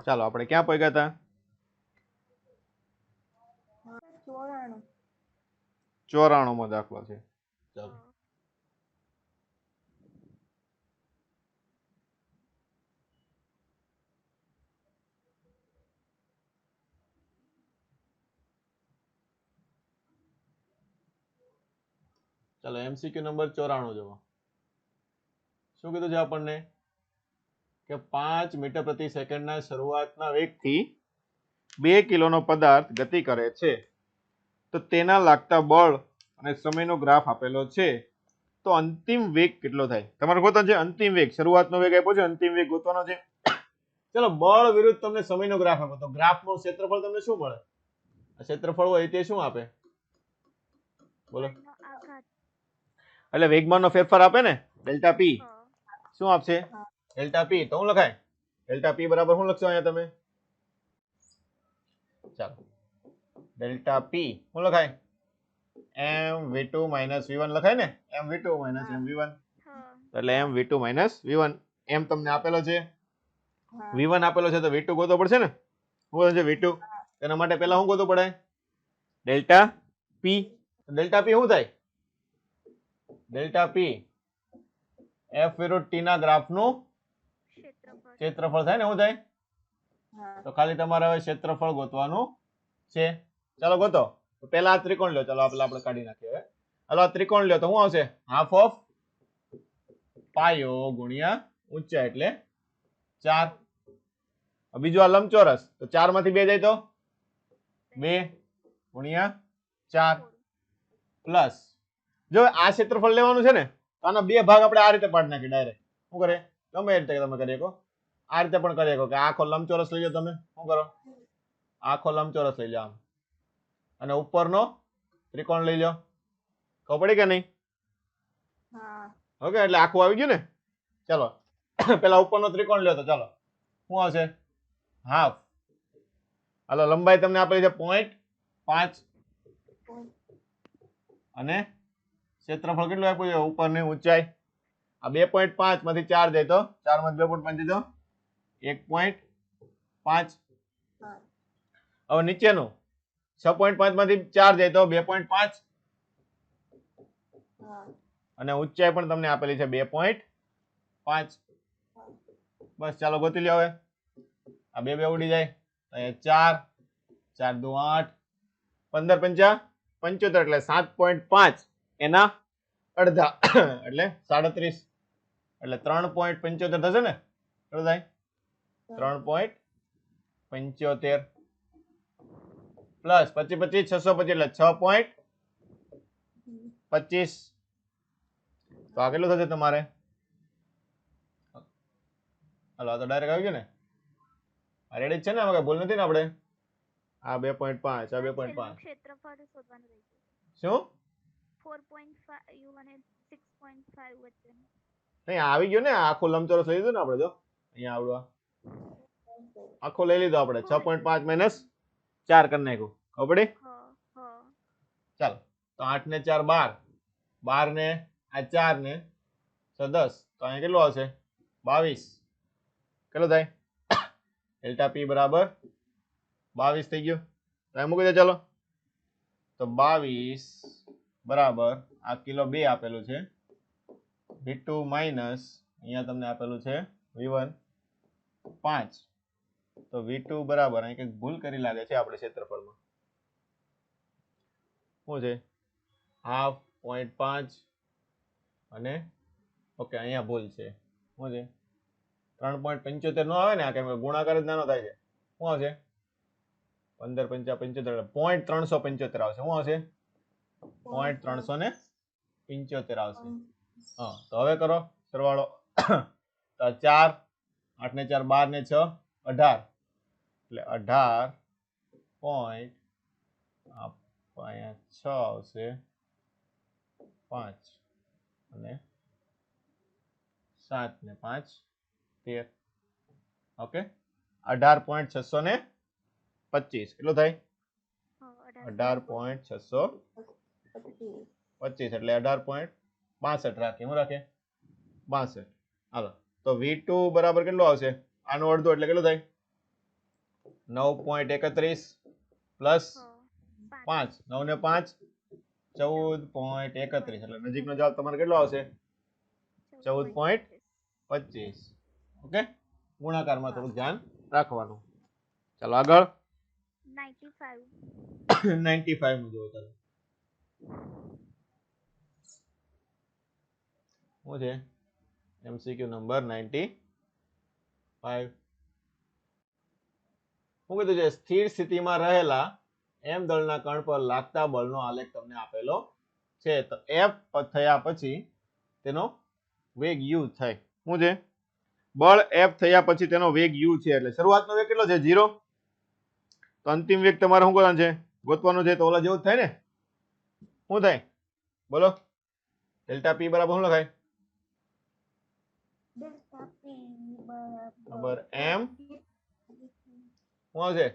ચાલો આપણે ક્યાં પહોંચ્યા હતા? 94 દાખલો છે. ચાલો ચાલો MCQ નંબર 94 જુઓ. શું કીધું છે આપણને કે 5 મીટર પ્રતિ સેકન્ડના શરૂઆતના વેગથી 2 કિલોનો પદાર્થ ગતિ કરે છે, તો તેના લાગતા બળ અને સમયનો ગ્રાફ આપેલો છે, તો અંતિમ વેગ કેટલો થાય? તમારે ગોતવાનો છે અંતિમ વેગ. શરૂઆતનો વેગ આપ્યો છે, અંતિમ વેગ ગોતવાનો છે. ચલો બળ વિરુદ્ધ તમને સમયનો ગ્રાફ આપ્યો, તો ગ્રાફનું ક્ષેત્રફળ તમને શું મળે? આ ક્ષેત્રફળ હોય તે શું આપે? બોલો. એટલે વેગમાનનો ફેરફાર આપે ને, ડેલ્ટા પી. શું આપશે? ડેલ્ટા પી. તો હું લખાય ડેલ્ટા પી બરાબર શું લખશો અહીંયા તમે? ચાલો ડેલ્ટા પી શું લખાય? mv2 - v1 લખાય ને, mv2 - mv1. એટલે mv2 - v1 એમ તમને આપેલો છે. v1 આપેલો છે તો v2 ગોતવો પડશે ને. શું છે v2? તેના માટે પહેલા શું ગોતવું પડે? ડેલ્ટા પી. ડેલ્ટા પી શું થાય? ડેલ્ટા પી f વિરુદ્ધ t ના ગ્રાફનું ક્ષેત્રફળ થાય ને. શું થાય? તો ખાલી તમારે હવે ક્ષેત્રફળ ગોતવાનું છે. ચાલો ગોતો. તો પહેલા આ ત્રિકોણ લ્યો. ચાલો આપણે કાઢી નાખીએ હવે. હાલો આ ત્રિકોણ લ્યો તો શું આવશે? હાફ ઓફ પાયો ગુણ્યા ઊંચાઈ એટલે 4. બીજું આ લંબચોરસ, તો 4 માંથી 2 જાય તો 2 ગુણ્યા 4 પ્લસ જો આ ક્ષેત્રફળ લેવાનું છે ને, તો આના બે ભાગ આપણે આ રીતે પાડી નાખીએ ડાયરેક્ટ. શું કરે? ગમે એ રીતે તમે કરી શકો. આ રીતે પણ કરી શકો કે આખો લંબચોરસ લઈ લો. તમે શું કરો? આખો લંબચોરસ લઈ લો આમ, અને ઉપરનો ત્રિકોણ લઈ લો. ખબર પડી કે નહીં? ઓકે, એટલે આખું આવી ગયું ને. ચાલો પેલા ઉપરનો ત્રિકોણ લ્યો તો ચાલો શું આવશે? હાફ. હાલો લંબાઈ તમને આપેલી છે 0.5 અને ક્ષેત્રફળ કેટલું આપ્યું છે? ઉપરની ઊંચાઈ આ 2.5 માંથી 4 જાય તો 4 માંથી 2.5 જાય તો 1.5. હવે નીચેનું 6.5 માંથી 4 જાય તો 2.5 અને ઊંચાઈ પણ તમને આપેલી છે 2.5. બસ ચાલો ગોતી લ્યો. હવે આ બે ઉડી જાય. 4 4 દુ 8 15 પંચા 75 એટલે 7.5 એના અડધા એટલે 37 એટલે 3.75 થશે ને. કેટલું થાય? 3.75 પ્લસ 25 25 625 એટલે 6.25. તો આ કેટલું થશે તમારે? હાલો આ તો ડાયરેક્ટ આવી ગયું ને. આ રેડી છે ને, આમાં કઈ ભૂલ નથી ને આપણે? આ 2.5 આ 2.5 ક્ષેત્રફળ શોધવાનું રહેશે. શું 4.5 અને 6.5 વચ્ચે નહીં આવી ગયું ને. આખો લંબચોરસ લઈ લીધું ને આપણે. જો અહીંયા આવડવા આખો લઈ લીધો આપણે. 6.5 માઇનસ 4 કરી નાખ્યું. ખબર પડી? ચાલો તો 8 ને 4 12, 12 ને આ 4 ને 6 10, તો અહીંયા કેટલું આવશે? 22. કેટલું થાય? ડેલ્ટા પી બરાબર 22 થઈ ગયું. તો અહીં મૂકી દે. ચાલો તો 22 બરાબર આ કિલો 2 આપેલું છે, v2 માઇનસ અહીંયા તમને આપેલું છે v1 5. તો v2 બરાબર અહીં કંઈક ભૂલ કરી લાગે છે આપણે ક્ષેત્રફળમાં. શું છે? હાફ 0.5 અને ઓકે અહીંયા ભૂલ છે. શું છે? 3.75 નો આવે ને, આ કેમ ગુણાકાર જ નાનો થાય છે. શું આવશે? 15 પંચા 75 એટલે 0.375 આવશે. શું આવશે? 0.375 આવશે. હા તો હવે કરો સરવાળો. તો 4 8 ને 4 12 ને 6 18 એટલે 18 પોઈન્ટ અહીંયા 6 આવશે 5 અને 7 ને 5 13. ઓકે 18.625 કેટલું થાય? 18.625 એટલે 18.62 રાખીએ. શું રાખે? 62. હાલો તો v2 બરાબર કેટલું આવશે? આનું અડધું એટલે કેટલું થાય? 9.31 પ્લસ 5 5 9 ને 5 14.31 એટલે નજીકનો જવાબ તમારે કેટલો આવશે 14.25 ઓકે ગુણાકારમાં થોડું ધ્યાન રાખવાનું ચાલો આગળ 95 95 નું જોવો ચાલો શું છે એમસીક્યુ નંબર 95 શું કીધું છે સ્થિર સ્થિતિમાં રહેલા એમ દળના કણ પર લાગતા બળનો આલેખ તમને આપેલો છે તો F થયા પછી તેનો વેગ u થાય શું છે બળ F થયા પછી તેનો વેગ u છે એટલે શરૂઆતનો વેગ કેટલો છે 0 તો અંતિમ વેગ તમારે શું કરવાનો છે ગોતવાનો છે તો ઓલા જેવું જ થાય ને શું થાય બોલો ડેલ્ટા p બરાબર શું લખાય ડેલ્ટા p બરાબર m શું આવશે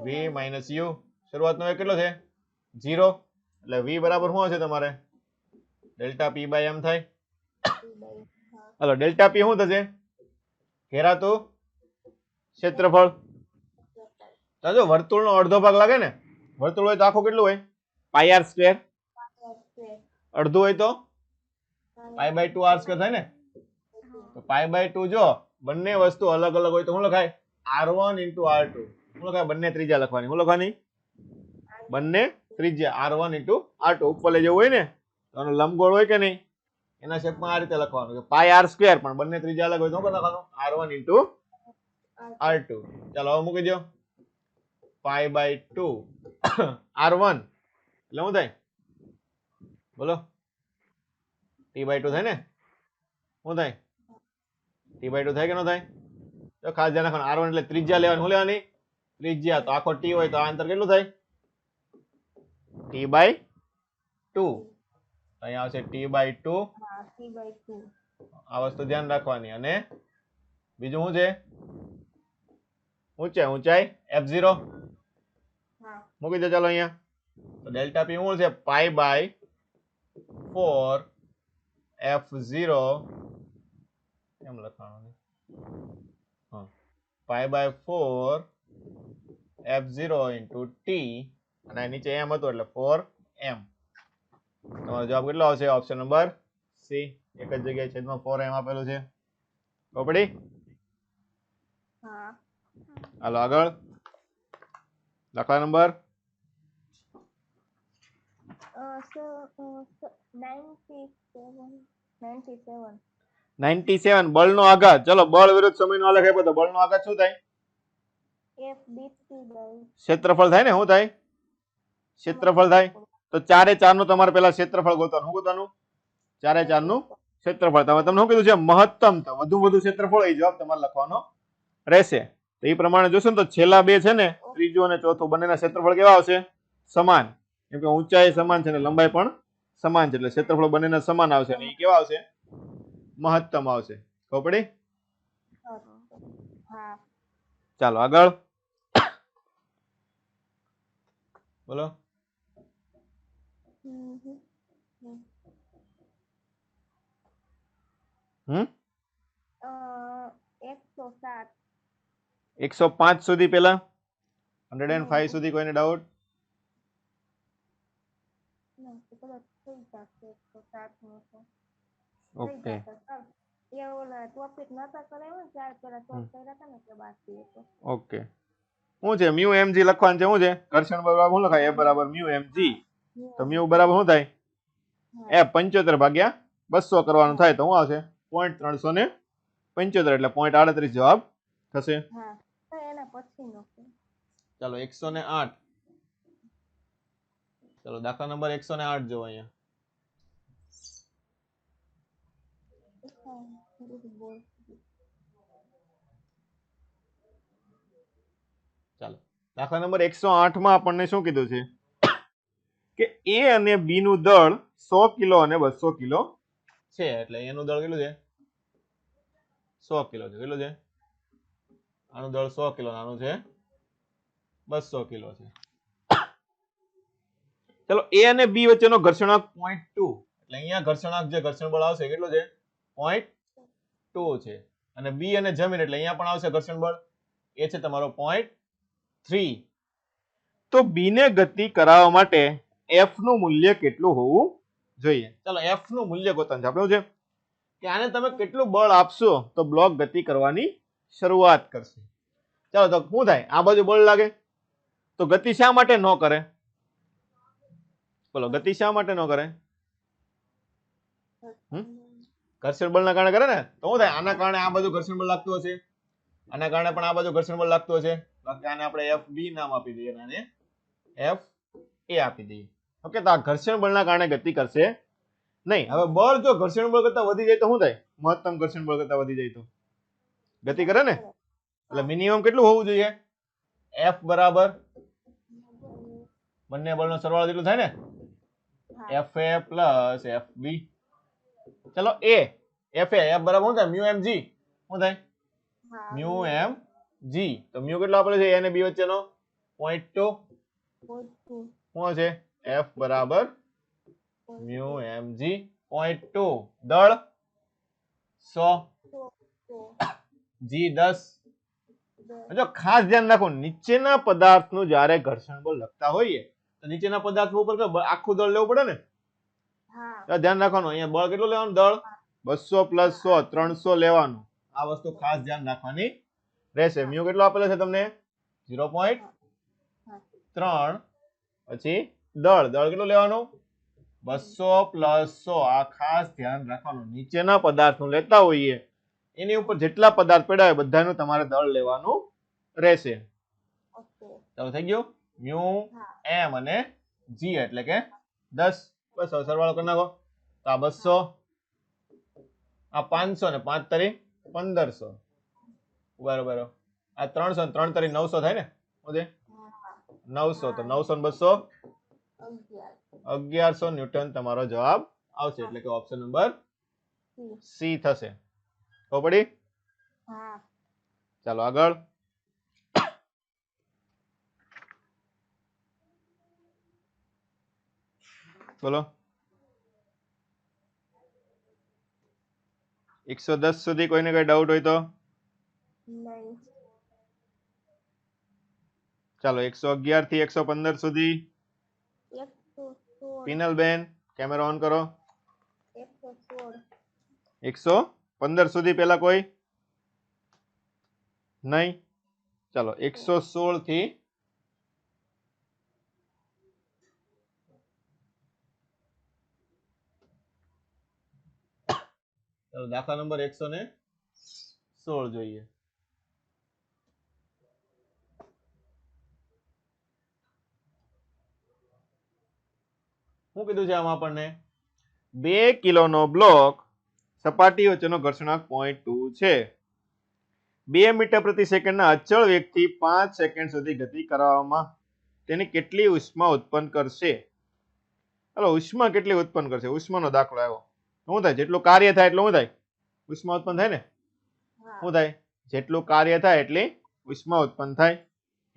v માઇનસ u શરૂઆતનો વેગ કેટલો છે 0 એટલે v બરાબર શું હશે તમારે ડેલ્ટા p બાય m થાય હાલો ડેલ્ટા p શું થશે ઘેરાતું ક્ષેત્રફળ તો જો વર્તુળનો અડધો ભાગ લાગે ને વર્તુળ હોય તો આખું કેટલું હોય પાઈ આર સ્ક્વેર અડધું હોય તો પાઈ બાય 2 આર સ્ક્વેર થાય ને તો પાઈ બાય 2 જો બંને વસ્તુ અલગ અલગ હોય તો શું લખાય r1 into r2 શું લખાય બંને ત્રિજ્યા લખવાની શું લખવાની બંને ત્રિજ્યા r1 into r2 ઉપર લઈ જવું હોય ને તો આનો લંબગોળ હોય કે નહીં એના શેપમાં આ રીતે લખવાનું કે પાઈ આર સ્ક્વેર પણ બંને ત્રિજ્યા અલગ હોય તો શું લખવાનું r1 into r2 ચાલો હવે મૂકી દો પાઈ બાય 2 r1 એટલે શું થાય બોલો t બાય 2 થાય ને શું થાય t બાય 2 થાય કે ન થાય તો ખાસ ધ્યાન રાખવાનું r1 એટલે ત્રિજ્યા લેવાની શું લેવાની ત્રિજ્યા તો આખો t હોય તો આ અંતર કેટલું થાય t બાય 2 અહીંયા આવશે t બાય 2 આ વસ્તુ ધ્યાન રાખવાની અને બીજું શું છે ઊંચાઈ f0 મૂકી દો ચાલો અહીંયા તો ડેલ્ટા p શું છે પાઈ બાય 4 f0 એમ લખવાનું હા pi by 4 f0 into t અને નીચે m હતું એટલે 4m તમારો જવાબ કેટલો આવશે ઓપ્શન નંબર સી એક જ જગ્યાએ છેદમાં 4m આપેલું છે તો પડી હા હાલો આગળ દાખલા નંબર 97 બળનો આઘાત ચલો બળ વિરુદ્ધ સમયનો આલેખ આપ્યો તો બળનો આઘાત શું થાય ક્ષેત્રફળ થાય ને શું થાય ક્ષેત્રફળ થાય તો 4 એ 4 નું તમારે પહેલા ક્ષેત્રફળ ગોતવાનું શું ગોતવાનું 4 એ 4 નું ક્ષેત્રફળ તમે તમને શું કીધું છે મહત્તમ તો વધુ ક્ષેત્રફળ એ જવાબ તમારે લખવાનો રહેશે તો એ પ્રમાણે જોશો ને તો છેલ્લા બે છે ને ત્રીજું અને ચોથું બંનેના ક્ષેત્રફળ કેવા આવશે સમાન કેમ કે ઊંચાઈ સમાન છે ને લંબાઈ પણ સમાન છે એટલે ક્ષેત્રફળ બંનેના સમાન આવશે અને એ કેવા આવશે મહત્તમ આવશે ખબર પડી ચાલો આગળ બોલો હમ 105 સુધી પેલા 105 સુધી કોઈને ડાઉટ ઓકે ઓકે શું છે મ્યુ mg લખવાનું છે શું છે ઘર્ષણ બળ શું લખાય f બરાબર મ્યુ mg તો મ્યુ બરાબર શું થાય f 75 ભાગ્યા 200 કરવાનું થાય તો શું આવશે 0.375 એટલે 0.38 જવાબ થશે ચાલો 108 ચલો દાખલા નંબર 108 જો અહીંયા ચાલો દાખલા નંબર 108 માં આપણને શું કીધું છે કે A અને B નું દળ 100 કિલો અને 200 કિલો છે એટલે એનું દળ કેટલું છે 100 કિલો છે કેટલું છે આનું દળ 100 કિલો આનું છે 200 કિલો છે ચલો A અને B વચ્ચેનો ઘર્ષણાંક 0.2 એટલે અહીંયા ઘર્ષણાંક જે ઘર્ષણ બળ આવશે કેટલું છે 0.2 છે અને B અને જમીન એટલે અહીંયા પણ આવશે ઘર્ષણ બળ એ છે તમારો 0.2 3 તો બી ને ગતિ કરાવવા માટે એફ નું મૂલ્ય કેટલું હોવું જોઈએ? ચાલો એફ નું મૂલ્ય ગોતવાનું છે. આપણે શું છે કે આને તમે કેટલું બળ આપશો તો બ્લોક ગતિ કરવાની શરૂઆત કરશે. ચાલો તો શું થાય? આ બાજુ બળ લાગે તો ગતિ શા માટે ન કરે? બોલો, ગતિ શા માટે ન કરે? ઘર્ષણ બળના કારણે કરે ને. તો શું થાય? આના કારણે આ બાજુ ઘર્ષણ બળ લાગતું હશે, આના કારણે પણ આ બાજુ ઘર્ષણ બળ લાગતું હશે. બાકી આને આપણે એફ બી નામ આપી દઈએ અને આને એફ એ આપી દઈએ. ઓકે, તો આ ઘર્ષણ બળના કારણે ગતિ કરશે નહીં. હવે બળ જો ઘર્ષણ બળ કરતા વધી જાય તો શું થાય? મહત્તમ ઘર્ષણ બળ કરતા વધી જાય તો ગતિ કરે ને. એટલે મિનિમમ કેટલું હોવું જોઈએ? એફ બરાબર બંને બળનો સરવાળો જેટલું થાય ને, એફ એ પ્લસ એફ બી. ચલો એ એફ એ એફ બરાબર શું થાય? મ્યુ એમ જી. શું થાય? મ્યુ એમ જી. તો મ્યુ કેટલો આપેલો છે એ અને બી વચ્ચેનો? 0.2. શું છે? એફ બરાબર મ્યુ એમ જી 0.2. દળ 100, જી 10. જો ખાસ ધ્યાન રાખો, નીચેના પદાર્થનું જ્યારે ઘર્ષણ બળ લખતા હોઈએ તો નીચેના પદાર્થ ઉપર આખું દળ લેવું પડે ને. તો ધ્યાન રાખવાનું, અહીંયા બળ કેટલું લેવાનું? દળ 200 પ્લસ 100 300 લેવાનું. આ વસ્તુ ખાસ ધ્યાન રાખવાની રહેશે. મ્યુ કેટલો આપેલો છે તમને? 0.3. પછી દળ કેટલું લેવાનું? 200 પ્લસ 100. આ ખાસ ધ્યાન રાખવાનું, નીચેના પદાર્થનું લેતા હોઈએ એની ઉપર જેટલા પદાર્થ પડ્યા હોય બધાનું તમારે દળ લેવાનું રહેશે. ચાલો થઈ ગયું. મ્યુ એમ અને જી એટલે કે 10. બસ હવે સરવાળો કરી નાખો. તો આ 200, આ 500 ને 5 તરી 1500. બરોબર. આ 300 ને 3 તરી 900 થાય ને. ઓકે, 900. તો 900 ને 200 1100 ન્યૂટન તમારો જવાબ આવશે. એટલે કે ઓપ્શન નંબર સી થશે. તો પડી. ચાલો આગળ. બોલો. 110 સુધી કોઈને કઈ ડાઉટ હોય તો? ચાલો 111 થી 115 સુધી. પિનલ બેન કેમેરા ઓન કરો. 115 સુધી પેલા કોઈ નહીં? ચાલો 116 થી ચાલો દાખલા નંબર 116 જોઈએ. શું કીધું છે આમાં આપણને? 2 કિલોનો બ્લોક સપાટી વચ્ચેનો ઘર્ષણાંક 0.2 છે. 2 મીટર પ્રતિ સેકન્ડના અચળ વેગથી 5 સેકન્ડ સુધી ગતિ કરવામાં તેની કેટલી ઉષ્મા ઉત્પન્ન કરશે? ચાલો ઉષ્મા કેટલી ઉત્પન્ન કરશે? ઉષ્માનો દાખલો આવ્યો. શું થાય? જેટલું કાર્ય થાય એટલું શું થાય? ઉષ્મા ઉત્પન્ન થાય ને. શું થાય? જેટલું કાર્ય થાય એટલી ઉષ્મા ઉત્પન્ન થાય.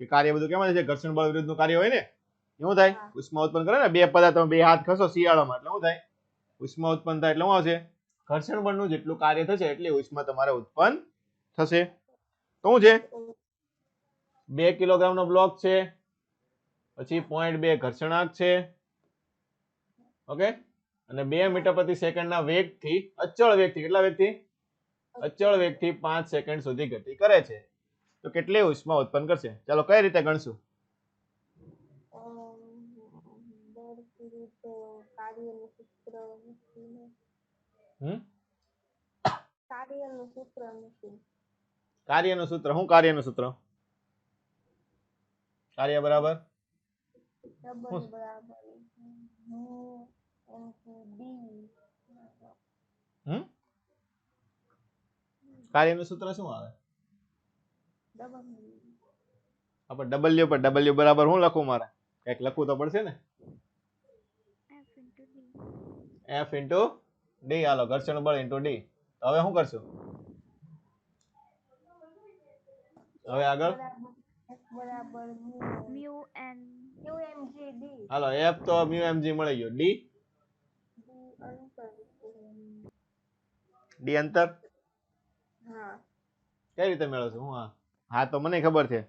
કે કાર્ય બધું કેમ છે? ઘર્ષણ બળ વિરુદ્ધનું કાર્ય હોય ને. શું થાય? ઉષ્મા ઉત્પન્ન કરે ને. બે પદાર્થ તમે બે હાથ ખસો શિયાળામાં એટલે શું થાય? ઉષ્મા ઉત્પન્ન થાય. એટલે શું આવશે? ઘર્ષણ બળનું જેટલું કાર્ય થશે એટલી ઉષ્મા તમારે ઉત્પન્ન થશે. તો શું છે? 2 કિલોગ્રામનો બ્લોક છે, પછી 0.2 ઘર્ષણાંક છે. ઓકે, અને 2 મીટર પ્રતિ સેકન્ડના વેગથી અચળ વેગથી કેટલા વેગથી? અચળ વેગથી 5 સેકન્ડ સુધી ગતિ કરે છે. તો કેટલી ઉષ્મા ઉત્પન્ન કરશે? ચાલો કઈ રીતે ગણશું? કાર્યનું સૂત્ર શું? કાર્યનું સૂત્ર કાર્ય બરાબર કાર્યનું સૂત્ર શું આવે? આપણે ડબલ્યુ પર ડબલ્યુ બરાબર શું લખવું? મારે કંઈક લખવું તો પડશે ને. F into D. હાલો, ઘર્ષણ બળ ઇન્ટુ ડી. હવે શું કરશું? હવે આગળ હાલો, એફ તો મ્યુ એમ જી મળી ગયો. ડી ડી અંતર કઈ રીતે મેળવશું? હું હા તો મને ખબર છે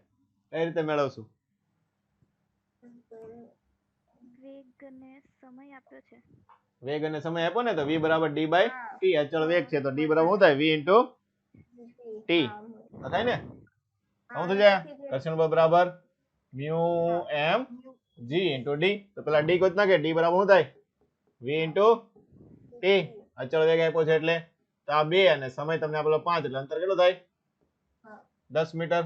કઈ રીતે મેળવશું? વેગ અને સમય આપ્યો છે. વેગ અને સમય આપો ને તો v બરાબર d બાય t. અચળ વેગ છે તો d બરાબર શું થાય? v into t. તો થાય ને? શું થઈ જાય? ઘર્ષણ બળ બરાબર મ્યુ એમ જી ઇન્ટુ ડી. તો પેલા ડી ગોત નાખે. ડી બરાબર શું થાય? v into T. અચળ વેગ આપ્યો છે એટલે તો આ 2 અને સમય તમને આપેલો 5 એટલે અંતર કેટલું થાય? 10 મીટર.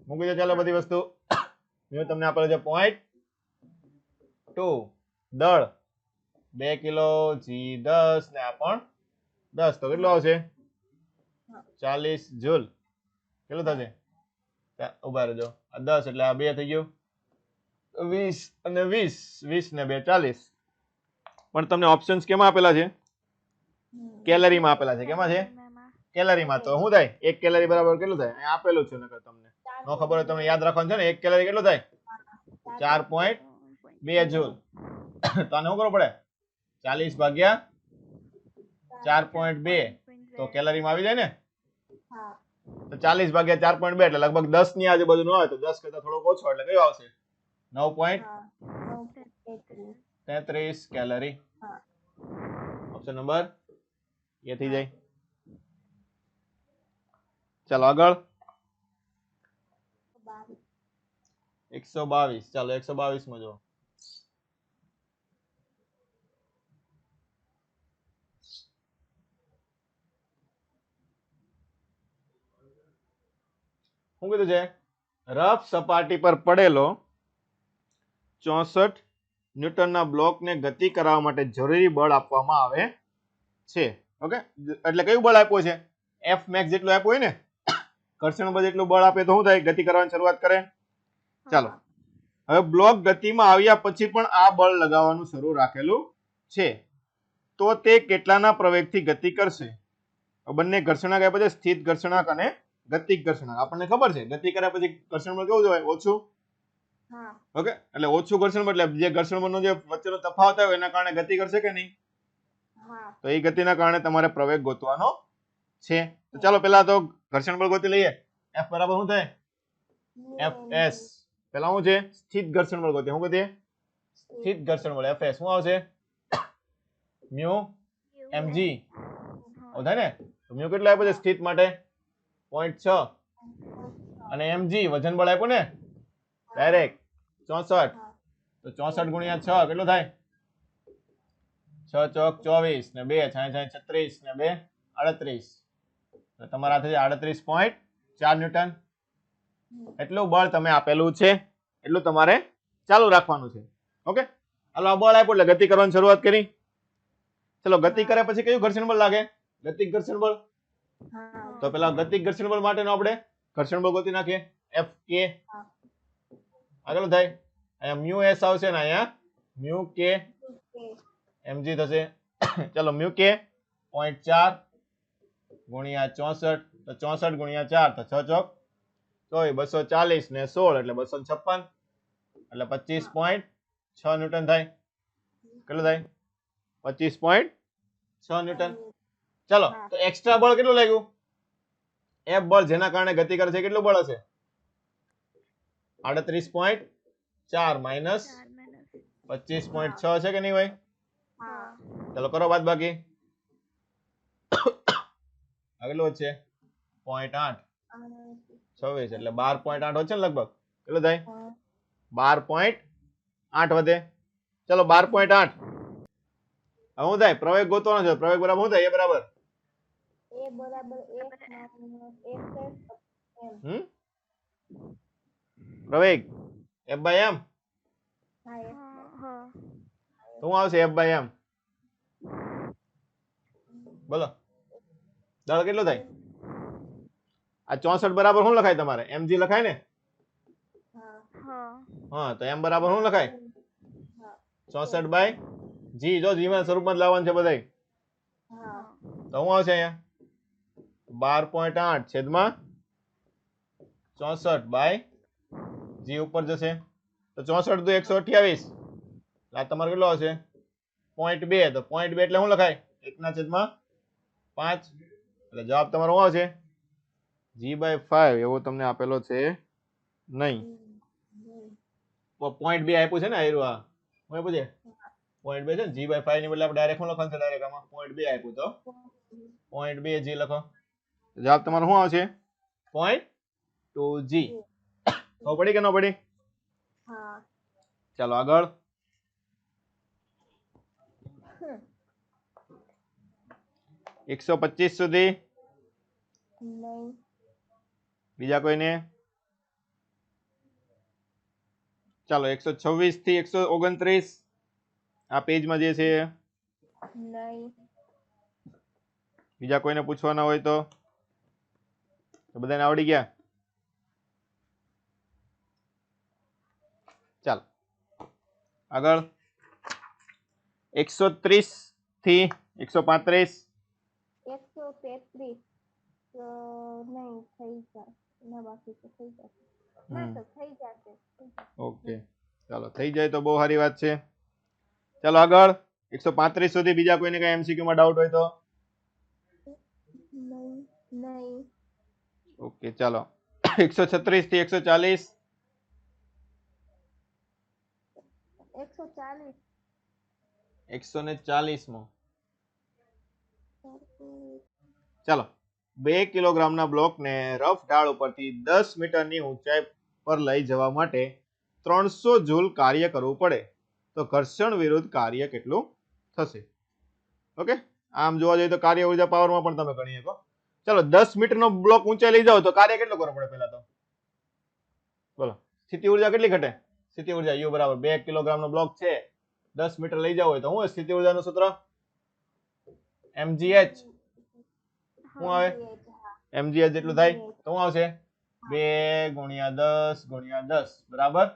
મૂકી દો ચાલો બધી વસ્તુ. મ્યુ તમને આપેલો છે 0.2. દળ 2 કિલો જી 10 ને આ પણ 10 તો કેટલું આવશે? 40 જૂલ. કેટલું થશે? ઉભા રહેજો. આ 10 એટલે આ 2 થઈ ગયું 20 અને 20. 20 ને 2 40. પણ તમને ઓપ્શન્સ કેમાં આપેલા છે? કેલરીમાં આપેલા છે. કેમાં છે? કેલરીમાં. તો શું થાય? 1 કેલરી બરાબર કેટલું થાય? અહીં આપેલું છે નકર તમને નો ખબર હોય તમને યાદ રાખવાનું છે ને. 1 કેલરી કેટલું થાય? 4.2 જૂલ. તો આને શું કરવું પડે? 40 ભાગ્યા 4.2 તો કેલરીમાં આવી જાય ને. તો 40 ભાગ્યા 4.2 એટલે લગભગ 10 ની આજુબાજુ ન હોય તો 10 કરતા થોડોક ઓછો એટલે કયો આવશે? 9.33 કેલરી. ઓપ્શન નંબર એ થઈ જાય. ચાલો આગળ 122. ચાલો 122 માં જો. શું કીધું છે? રફ સપાટી પર પડેલો 64 ન્યૂટનના બ્લોકને ગતિ કરાવવા માટે જરૂરી બળ આપવામાં આવે છે. ઓકે, એટલે કયું બળ આપ્યું છે? F max જેટલું આપ્યું હોય ને. ઘર્ષણ બળ જેટલું બળ આપે તો શું થાય? ગતિ કરવાની શરૂઆત કરે. ચાલો હવે બ્લોક ગતિમાં આવ્યા પછી પણ આ બળ લગાવવાનું શરૂ રાખેલું છે તો તે કેટલાના પ્રવેગથી ગતિ કરશે? બંને ઘર્ષણાંક આપ્યા છે, સ્થિત ઘર્ષણાંક અને ગતિક ઘર્ષણાંક. આપણને ખબર છે ગતિ કર્યા પછી ઘર્ષણ બળ કેવું હોય? ઓછું. ઓકે, એટલે ઓછું ઘર્ષણ બળ એટલે જે ઘર્ષણ બળનો જે વચ્ચેનો તફાવત હોય એના કારણે ગતિ કરશે કે નહીં? તો એ ગતિના કારણે તમારે પ્રવેગ ગોતવાનો છે. તો ચાલો પેલા તો ઘર્ષણ બળ ગોતી લઈએ. F બરાબર શું થાય? Fs. પેલા શું છે? સ્થિત ઘર્ષણ બળ ગોતીએ. શું ગોતીએ? સ્થિત ઘર્ષણ બળ Fs. શું આવશે? Mu mg. થાય ને? તો મ્યુ કેટલો આપ્યો છે સ્થિત માટે? 0.6. અને mg વજન બળ આપ્યું ને ડાયરેક્ટ 64. તો 64 ગુણ્યા 6 કેટલું થાય? 6 ચોક 24 ને 2 6 36 ને 2 38. તો તમારા થઈ 38.4 ન્યૂટન. એટલું બળ તમે આપેલું છે એટલું તમારે ચાલુ રાખવાનું છે. ઓકે, હાલો આ બળ આપ્યું એટલે ગતિ કરવાની શરૂઆત કરી. ચલો ગતિ કરે પછી કયું ઘર્ષણ બળ લાગે? ગતિક ઘર્ષણ બળ. તો પેલા ગતિક ઘર્ષણ બળ માટેનો આપણે ઘર્ષણ બળ ગોતી નાખીએ. Fk. આગળ થાય અહીંયા મ્યુ s આવશે ને અહીંયા મ્યુ k mg થશે. ચલો મ્યુ k 0.4 ગુણ્યા 64. તો 64 ગુણ્યા 4 તો 6 ચોક 240 ને 16 એટલે 256 એટલે 25.6 ન્યૂટન થાય. કેટલું થાય? 25.6 ન્યૂટન. ચલો તો એક્સ્ટ્રા બળ કેટલું લાગ્યું? F બળ જેના કારણે ગતિ કરે છે કેટલું બળ હશે? 38.4 માઇનસ 25.6 છે કે નહીં ભાઈ? ચલો કરો બાદ બાકી. આગળ છે 0.8 26 એટલે 12.8 વધશે ને લગભગ. કેટલું થાય? 12.8 વધે. ચલો 12.8. હવે શું થાય? પ્રવેગ ગોતવાનો છે. પ્રવેગ બરાબર શું થાય? પ્રવેગ F by m. શું આવશે F by m? બોલો દળ કેટલું થાય? આ 64 બરાબર શું લખાય તમારે? mg લખાય ને? હા તો m બરાબર શું લખાય? 64 બાય g. જો g માં સ્વરૂપમાં જ લાવવાનું છે બધાય. તો શું આવશે અહીંયા? 12.8 છેદમાં 64 બાય g ઉપર જશે તો 64 દુ 128. આ તમારે કેટલો આવશે? 0.2. તો 0.2 એટલે શું લખાય? 1/5. એટલે જવાબ તમારો શું આવશે? g/5 એવો તમને આપેલો છે નહીં. પોઈન્ટ 2 આપ્યું છે ને આયરું આ હું આપ્યું છે પોઈન્ટ 2 છે ને g/5 ની બદલે આપણે ડાયરેક્ટ શું લખવાનું છે ડાયરેક્ટ આમાં પોઈન્ટ 2 આપ્યું તો પોઈન્ટ 2 g લખો જવાબ તમારો શું આવશે પોઈન્ટ 2 g તો પડી કે ન પડી હા ચાલો આગળ હમ. 125 સુધી નહીં બીજા કોઈને ચાલો 126 થી 129 આ પેજમાં જે છે નહીં બીજા કોઈને પૂછવાના હોય તો બધાને આવડી ગયા ચાલો આગળ 130 થી 135 133 નહીં થઈ જાય ના બાકી તો થઈ જશે ના તો થઈ જશે ઓકે ચાલો થઈ જાય તો બહુ સારી વાત છે ચાલો આગળ 135 સુધી બીજા કોઈને કઈ એમસીક્યુ માં ડાઉટ હોય તો નહીં નહીં ઓકે ચાલો 136 થી 140 140 140 માં ચાલો 2 કિલોગ્રામના બ્લોકને રફ ઢાળ ઉપરથી 10 મીટરની ઊંચાઈ પર લઈ જવા માટે 300 જૂલ કાર્ય કરવું પડે તો ઘર્ષણ વિરુદ્ધ કાર્ય કેટલું થશે ઓકે આમ જોવા જઈએ તો કાર્ય ઉર્જા પાવરમાં પણ તમે ગણી શકો ચાલો 10 મીટરનો બ્લોક ઊંચાઈ લઈ જાઓ તો કાર્ય કેટલું કરવું પડે પહેલા તો બોલો સ્થિતિ ઉર્જા કેટલી ઘટે સ્થિતિ ઉર્જા U બરાબર 2 કિલોગ્રામનો બ્લોક છે 10 મીટર લઈ જાવ હોય તો શું સ્થિતિ ઉર્જાનું સૂત્ર mgh શું આવે mgh જેટલું થાય તો શું આવશે 2 ગુણ્યા 10 ગુણ્યા 10 બરાબર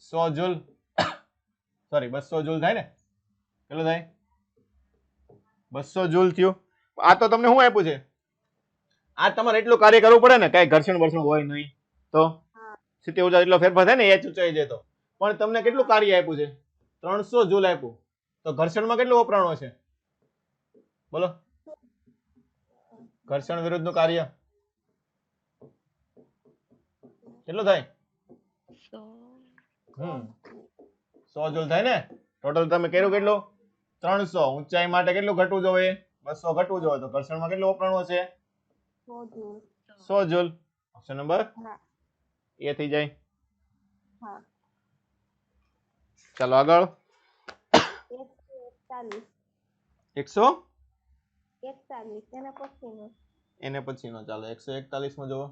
100 જૂલ સોરી 200 જૂલ થાય ને કેટલું થાય 200 જૂલ થયું આ તો તમને શું આપ્યું છે આ તમારે એટલું કાર્ય કરવું પડે ને કઈ ઘર્ષણ વર્ષણ હોય નહીં તો સ્થિતિ ઉર્જા એટલો ફેરફાર થાય ને h ઊંચાઈ જાય તો પણ તમને કેટલું કાર્ય આપ્યું છે 300 જૂલ આપ્યું તો ઘર્ષણમાં કેટલું વપરાણું છે બોલો ઘર્ષણ વિરુદ્ધનું કાર્ય કેટલું થાય 100 જૂલ થાય ને ટોટલ તમે કર્યું કેટલું 300 ઊંચાઈ માટે કેટલું ઘટવું જોઈએ 200 ઘટવું જોઈએ તો ઘર્ષણમાં કેટલું વપરાણું હશે 100 જૂલ ઓપ્શન નંબર એ થઈ જાય ચાલો આગળ 141 એને પછીનો ચાલો 141 માં જુઓ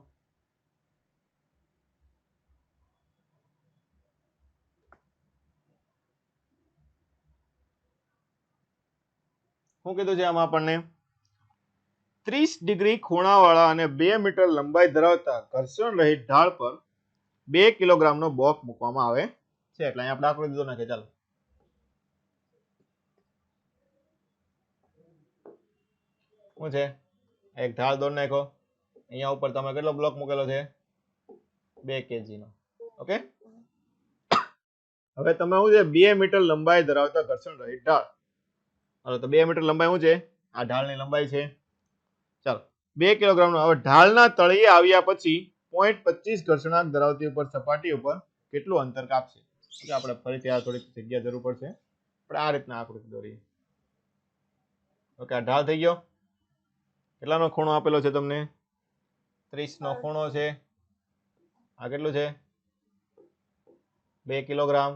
શું કીધું છે આમાં આપણને 30 ડિગ્રી ખૂણાવાળા અને 2 મીટર લંબાઈ ધરાવતા ઘર્ષણ રહિત ઢાળ પર 2 કિલોગ્રામનો બોક્સ મૂકવામાં આવે છે એટલે અહીંયા આપણે આકૃતિ દોરી નાખીએ ચાલો શું છે એક ઢાળ દોરી નાખો અહીંયા ઉપર તમે કેટલો બ્લોક મૂકેલો છે 2 kg નો ઓકે હવે તમે શું છે 2 મીટર લંબાઈ ધરાવતા ઘર્ષણ રહિત ઢાળ હાલો તો 2 મીટર લંબાઈ શું છે આ ઢાળની લંબાઈ છે ચાલો 2 કિલોગ્રામ નો હવે ઢાળના તળિયે આવ્યા પછી 0.25 ઘર્ષણાંક ધરાવતી ઉપર સપાટી ઉપર કેટલું અંતર કાપશે આપણે ફરીથી આ થોડીક જગ્યા જરૂર પડશે આપણે આ રીતના આકૃતિ દોરીએ ઓકે આ ઢાળ થઈ ગયો કેટલાનો ખૂણો આપેલો છે તમને 30 નો ખૂણો છે આ કેટલું છે 2 કિલોગ્રામ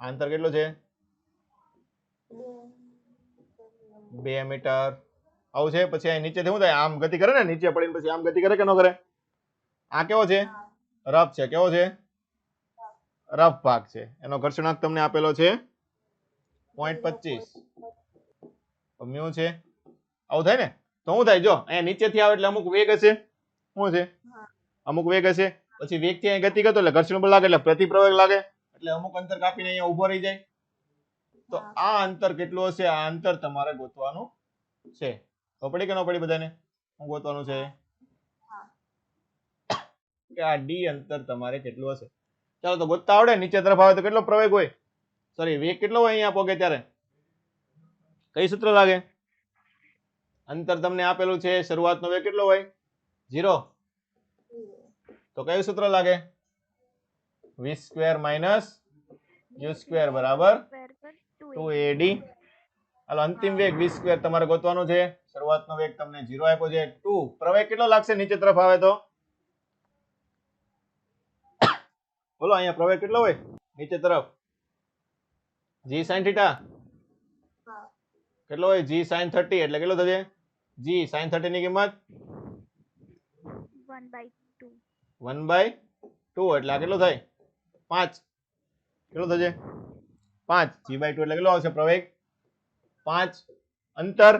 આ અંતર કેટલું છે 2 મીટર આવું છે પછી અહીં નીચેથી શું થાય આમ ગતિ કરે ને નીચે પડીને પછી આમ ગતિ કરે કે ન કરે આ કેવો છે રફ છે કેવો છે રફ ભાગ છે એનો ઘર્ષણાંક તમને આપેલો છે 0.25 મ્યુ છે આવું થાય ને તો શું થાય જો અહીંયા નીચેથી આવે એટલે અમુક વેગ હશે શું છે અમુક વેગ હશે પછી વેગ થી અહીં ગતિ કરતો એટલે ઘર્ષણ બળ લાગે એટલે પ્રતિપ્રવેગ લાગે એટલે અમુક અંતર કાપીને અહીંયા ઉભો રહી જાય તો આ અંતર કેટલું હશે આ અંતર તમારે ગોતવાનું છે તો પડી કે ન પડી બધાને શું ગોતવાનું છે કે આ ડી અંતર તમારે કેટલું હશે ચાલો તો ગોતતા આવડે નીચે તરફ આવે તો કેટલો પ્રવેગ હોય સોરી વેગ કેટલો હોય અહીંયા પોગે ત્યારે કઈ સૂત્ર લાગે અંતર તમને આપેલું છે શરૂઆતનો વેગ કેટલો હોય 0 તો કયું સૂત્ર લાગે v square minus u square બરાબર સ્ક્વેર પર 2ad. હાલો અંતિમ વેગ v સ્ક્વેર તમારે ગોતવાનો છે. શરૂઆતનો વેગ તમને 0 આપ્યો છે 2. પ્રવેગ કેટલો લાગશે નીચે તરફ આવે તો? બોલો અહીંયા પ્રવેગ કેટલો હોય નીચે તરફ? g sin થીટા હા કેટલો હોય? g sin 30 એટલે કેટલો થશે? g sin 30 ની કિંમત 1/2 1/2 એટલે આ કેટલો થાય? 5. કેટલો થશે? 5. g/2 એટલે કેટલો આવશે પ્રવેગ? 5. અંતર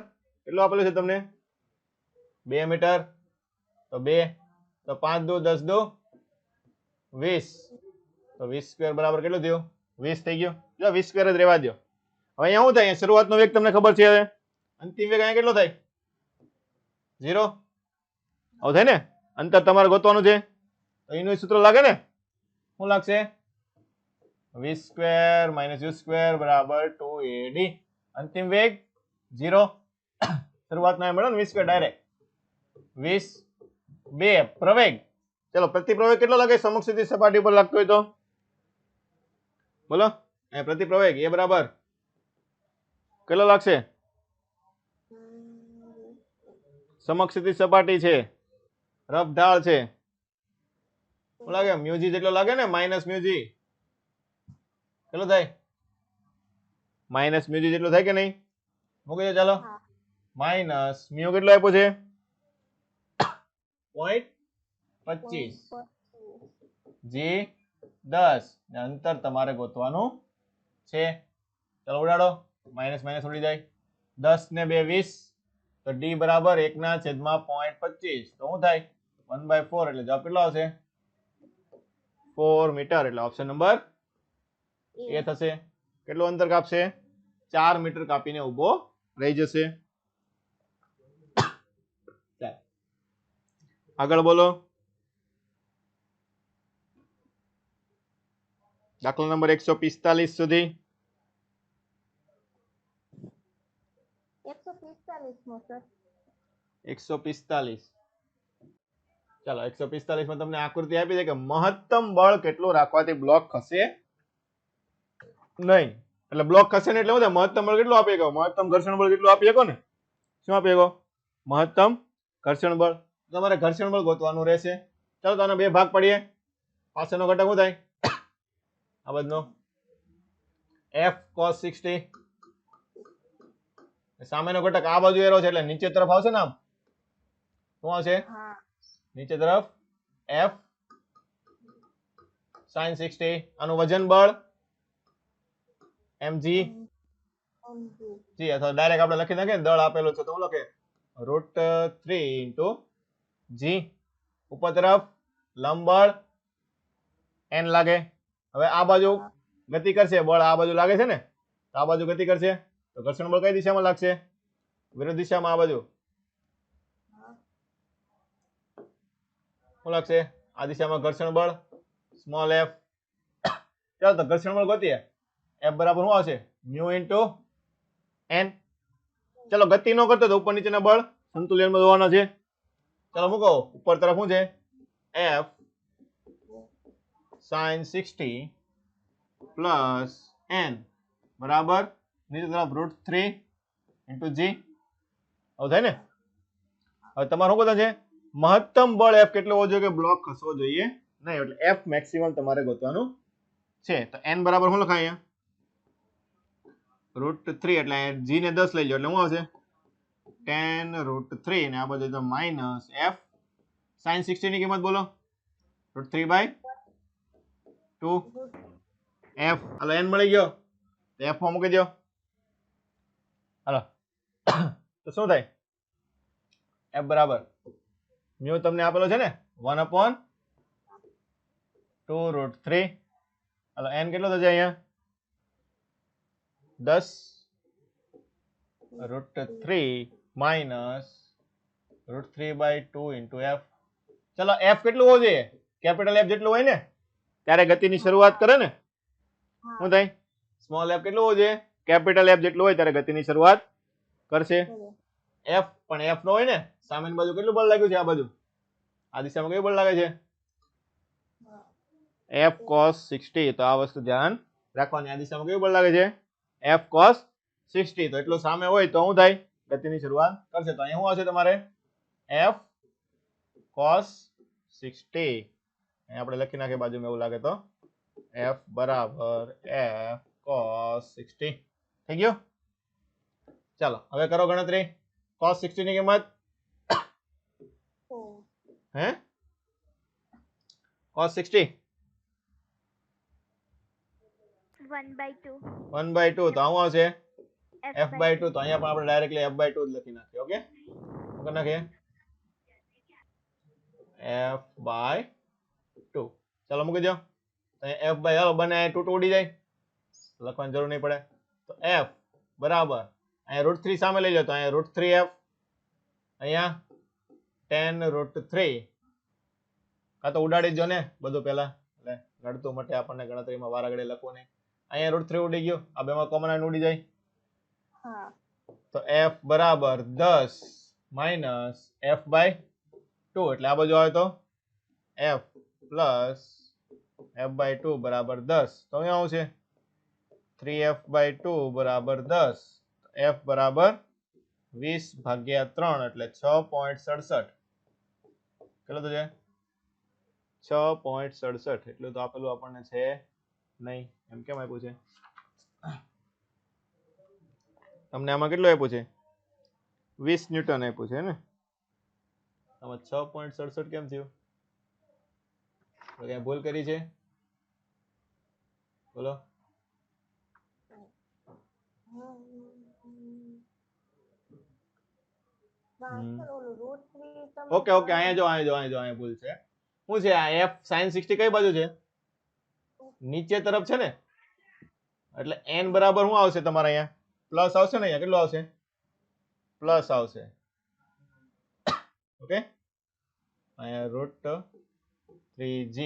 કેટલું આપેલું છે તમને? 2 મીટર. તો 2 તો 5 દુ 10 દુ 20. તો 20 સ્ક્વેર બરાબર કેટલું થયું? 20 થઈ ગયું. જો 20 સ્ક્વેર જ રહેવા દો. હવે અહીંયા શું થાય? શરૂઆતનો વેગ તમને ખબર છે. હવે અંતિમ વેગ અહીંયા કેટલો થાય? 0. આવું થાય ને? અંતર તમારે ગોતવાનું છે તો એનું સૂત્ર લાગે ને? શું લાગશે? v square minus u square બરાબર 2ad. અંતિમ વેગ 0. શરૂઆતના મળે ને v સ્ક્વેર ડાયરેક્ટ 20. 2 પ્રવેગ. ચલો પ્રતિ પ્રવેગ કેટલો લાગે સમક્ષિતિજ સપાટી પર લાગતો હોય તો? બોલો એ પ્રતિ પ્રવેગ એ બરાબર કેટલો લાગશે? સમક્ષિતિજ સપાટી છે, રફ ઢાળ છે. શું લાગે? મ્યુજી જેટલો લાગે ને? માઇનસ મ્યુજી કેટલો થાય? માઇનસ મ્યુજી જેટલો થાય કે નહીં? મૂકી દો ચાલો. હા માઇનસ મ્યુ કેટલો આપ્યો છે? 0.25. જી 10 ને અંતર તમારે ગોતવાનું છે. ચલો ઉડાડો. માઇનસ માઇનસ ઉડી જાય. 10 ને 2 20. તો d બરાબર 1/0.25. તો શું થાય? 1/4 એટલે જવાબ કેટલો આવશે? 4 મીટર. એટલે ઓપ્શન નંબર એ થશે. કેટલું અંતર કાપશે? 4 મીટર કાપીને ઊભો રહી જશે. આગળ બોલો. દાખલા નંબર 145 સુધી. 145 મો સર. 145. ચાલો 145 માં તમને આકૃતિ આપી છે કે મહત્તમ બળ કેટલું રાખવાથી બ્લોક ખસે નહીં. એટલે બ્લોક ખસે ને એટલે શું થાય? મહત્તમ બળ કેટલું આપી શકો? મહત્તમ ઘર્ષણ બળ કેટલું આપી શકો ને? શું આપી શકો? મહત્તમ ઘર્ષણ બળ. તમારે ઘર્ષણ બળ ગોતવાનું રહેશે. ચાલો તો આના બે ભાગ પાડીએ. પાછળનો ઘટક શું થાય? આ બધનો f cos 60. સામેનો ઘટક આ બાજુ એરો છે એટલે નીચે તરફ આવશે ને? આમ શું આવશે? હા નીચે તરફ f sin 60. આનું વજન બળ mg g અથવા ડાયરેક્ટ આપણે લખી નાખીએ દળ આપેલો છે તો હું લખે √3 * g. ઉપર તરફ લંબ બળ n લાગે. હવે આ બાજુ ગતિ કરશે બળ આ બાજુ લાગે છે ને? તો આ બાજુ ગતિ કરશે તો ઘર્ષણ બળ કઈ દિશામાં લાગશે? વિરુદ્ધ દિશામાં. આ બાજુ શું લાગશે? આ દિશામાં ઘર્ષણ બળ સ્મોલ f. ચાલો તો ઘર્ષણ બળ ગોતીએ. f બરાબર શું આવશે? Mu into n. ચલો ગતિ ન કરતો તો ઉપર નીચેના બળ સંતુલનમાં જોવાના છે. ચલો મૂકો. ઉપર તરફ શું છે? f sin 60 પ્લસ n બરાબર નીચે તરફ √3 ઇન્ટુ g. આવું થાય ને? હવે તમારે શું ગોતવાનું છે? મહત્તમ બળ f કેટલો હોવો જોઈએ કે બ્લોક ખસવો જોઈએ નહીં. એટલે f મેક્સિમમ તમારે ગોતવાનું છે. તો n બરાબર શું લખાય અહીંયા? √3 એટલે g ને 10 લઈ લો એટલે શું આવશે? 10 √3 ને આ બધું તો માઇનસ f sin 60 ની કિંમત બોલો. √3/2 f. હાલો n મળી ગયો તો f માં મૂકી દો. હાલો તો શું થાય? f બરાબર મ્યુ તમને આપેલો છે ને 1/2√3. હાલો n કેટલો થશે અહીંયા? 10 √3 માઇનસ √3/2 ઇન્ટુ f. ચલો f કેટલું હોવું જોઈએ? કેપિટલ f જેટલું હોય ને ત્યારે ગતિની શરૂઆત કરે ને? શું થાય? સ્મોલ f કેટલું હોવું જોઈએ? કેપિટલ f જેટલું હોય ત્યારે ગતિની શરૂઆત કરશે. f પણ f નો હોય ને? સામેની બાજુ કેટલું બળ લાગ્યું છે? આ બાજુ આ દિશામાં કયું બળ લાગે છે? f cos 60, તો આ વસ્તુ ધ્યાન રાખવાની. આ દિશામાં કેવું બળ લાગે છે? f cos 60. તો એટલું સામે હોય તો શું થાય? ગતિની શરૂઆત કરશે. તો અહીંયા શું આવશે તમારે? f cos 60. અહીંયા આપણે લખી નાખીએ બાજુમાં એવું લાગે તો f બરાબર f cos 60. થઈ ગયું? ચાલો હવે કરો ગણતરી. cos 60 ની કિંમત હે cos 60 1/2 1/2, તો આવું આવશે f f/2. તો અહીંયા પણ આપણે ડાયરેક્ટલી f/2 જ લખી નાખીએ. ઓકે, શું કરી નાખીએ? f/2. ચાલો મૂકી દો. અહીંયા f હાલો બને 2 ઉડી જાય, લખવાની જરૂર નહીં પડે. તો f બરાબર અહીંયા √3 સામે લઈ જાઓ તો અહીંયા √3f, અહીંયા 10√3. કાં તો ઉડાડી જ જો ને બધું પહેલા, એટલે નડતું મટે આપણને ગણતરીમાં વાર આગળ લખવું નહીં. અહીંયા √3 ઉડી ગયું, આ બેમાં કોમન આવીને ઉડી જાય. હા તો f બરાબર 10 માઇનસ f/2, એટલે આ બાજુ આવે તો f પ્લસ f/2 બરાબર 10. તો અહીંયા આવશે 3f/2 બરાબર 10. f બરાબર 20/3 એટલે 6.67. કેટલો તો છે? 6.67. એટલું તો આપેલું આપણને છે નહીં. એમ કેમ આપ્યું છે તમને? આમાં કેટલું આપ્યું છે? 20 ન્યૂટન આપ્યું છે ને? આમાં 6.67 કેમ થયું? તો ક્યાં ભૂલ કરી છે? બોલો. ઓકે ઓકે, અહીંયા જો અહીંયા ભૂલ છે. શું છે આ f sin 60 કઈ બાજુ છે? નીચે તરફ છે ને, એટલે n બરાબર શું આવશે તમારે? અહીંયા પ્લસ આવશે ને. અહીંયા કેટલું આવશે? પ્લસ આવશે. ઓકે, અહીંયા √3g.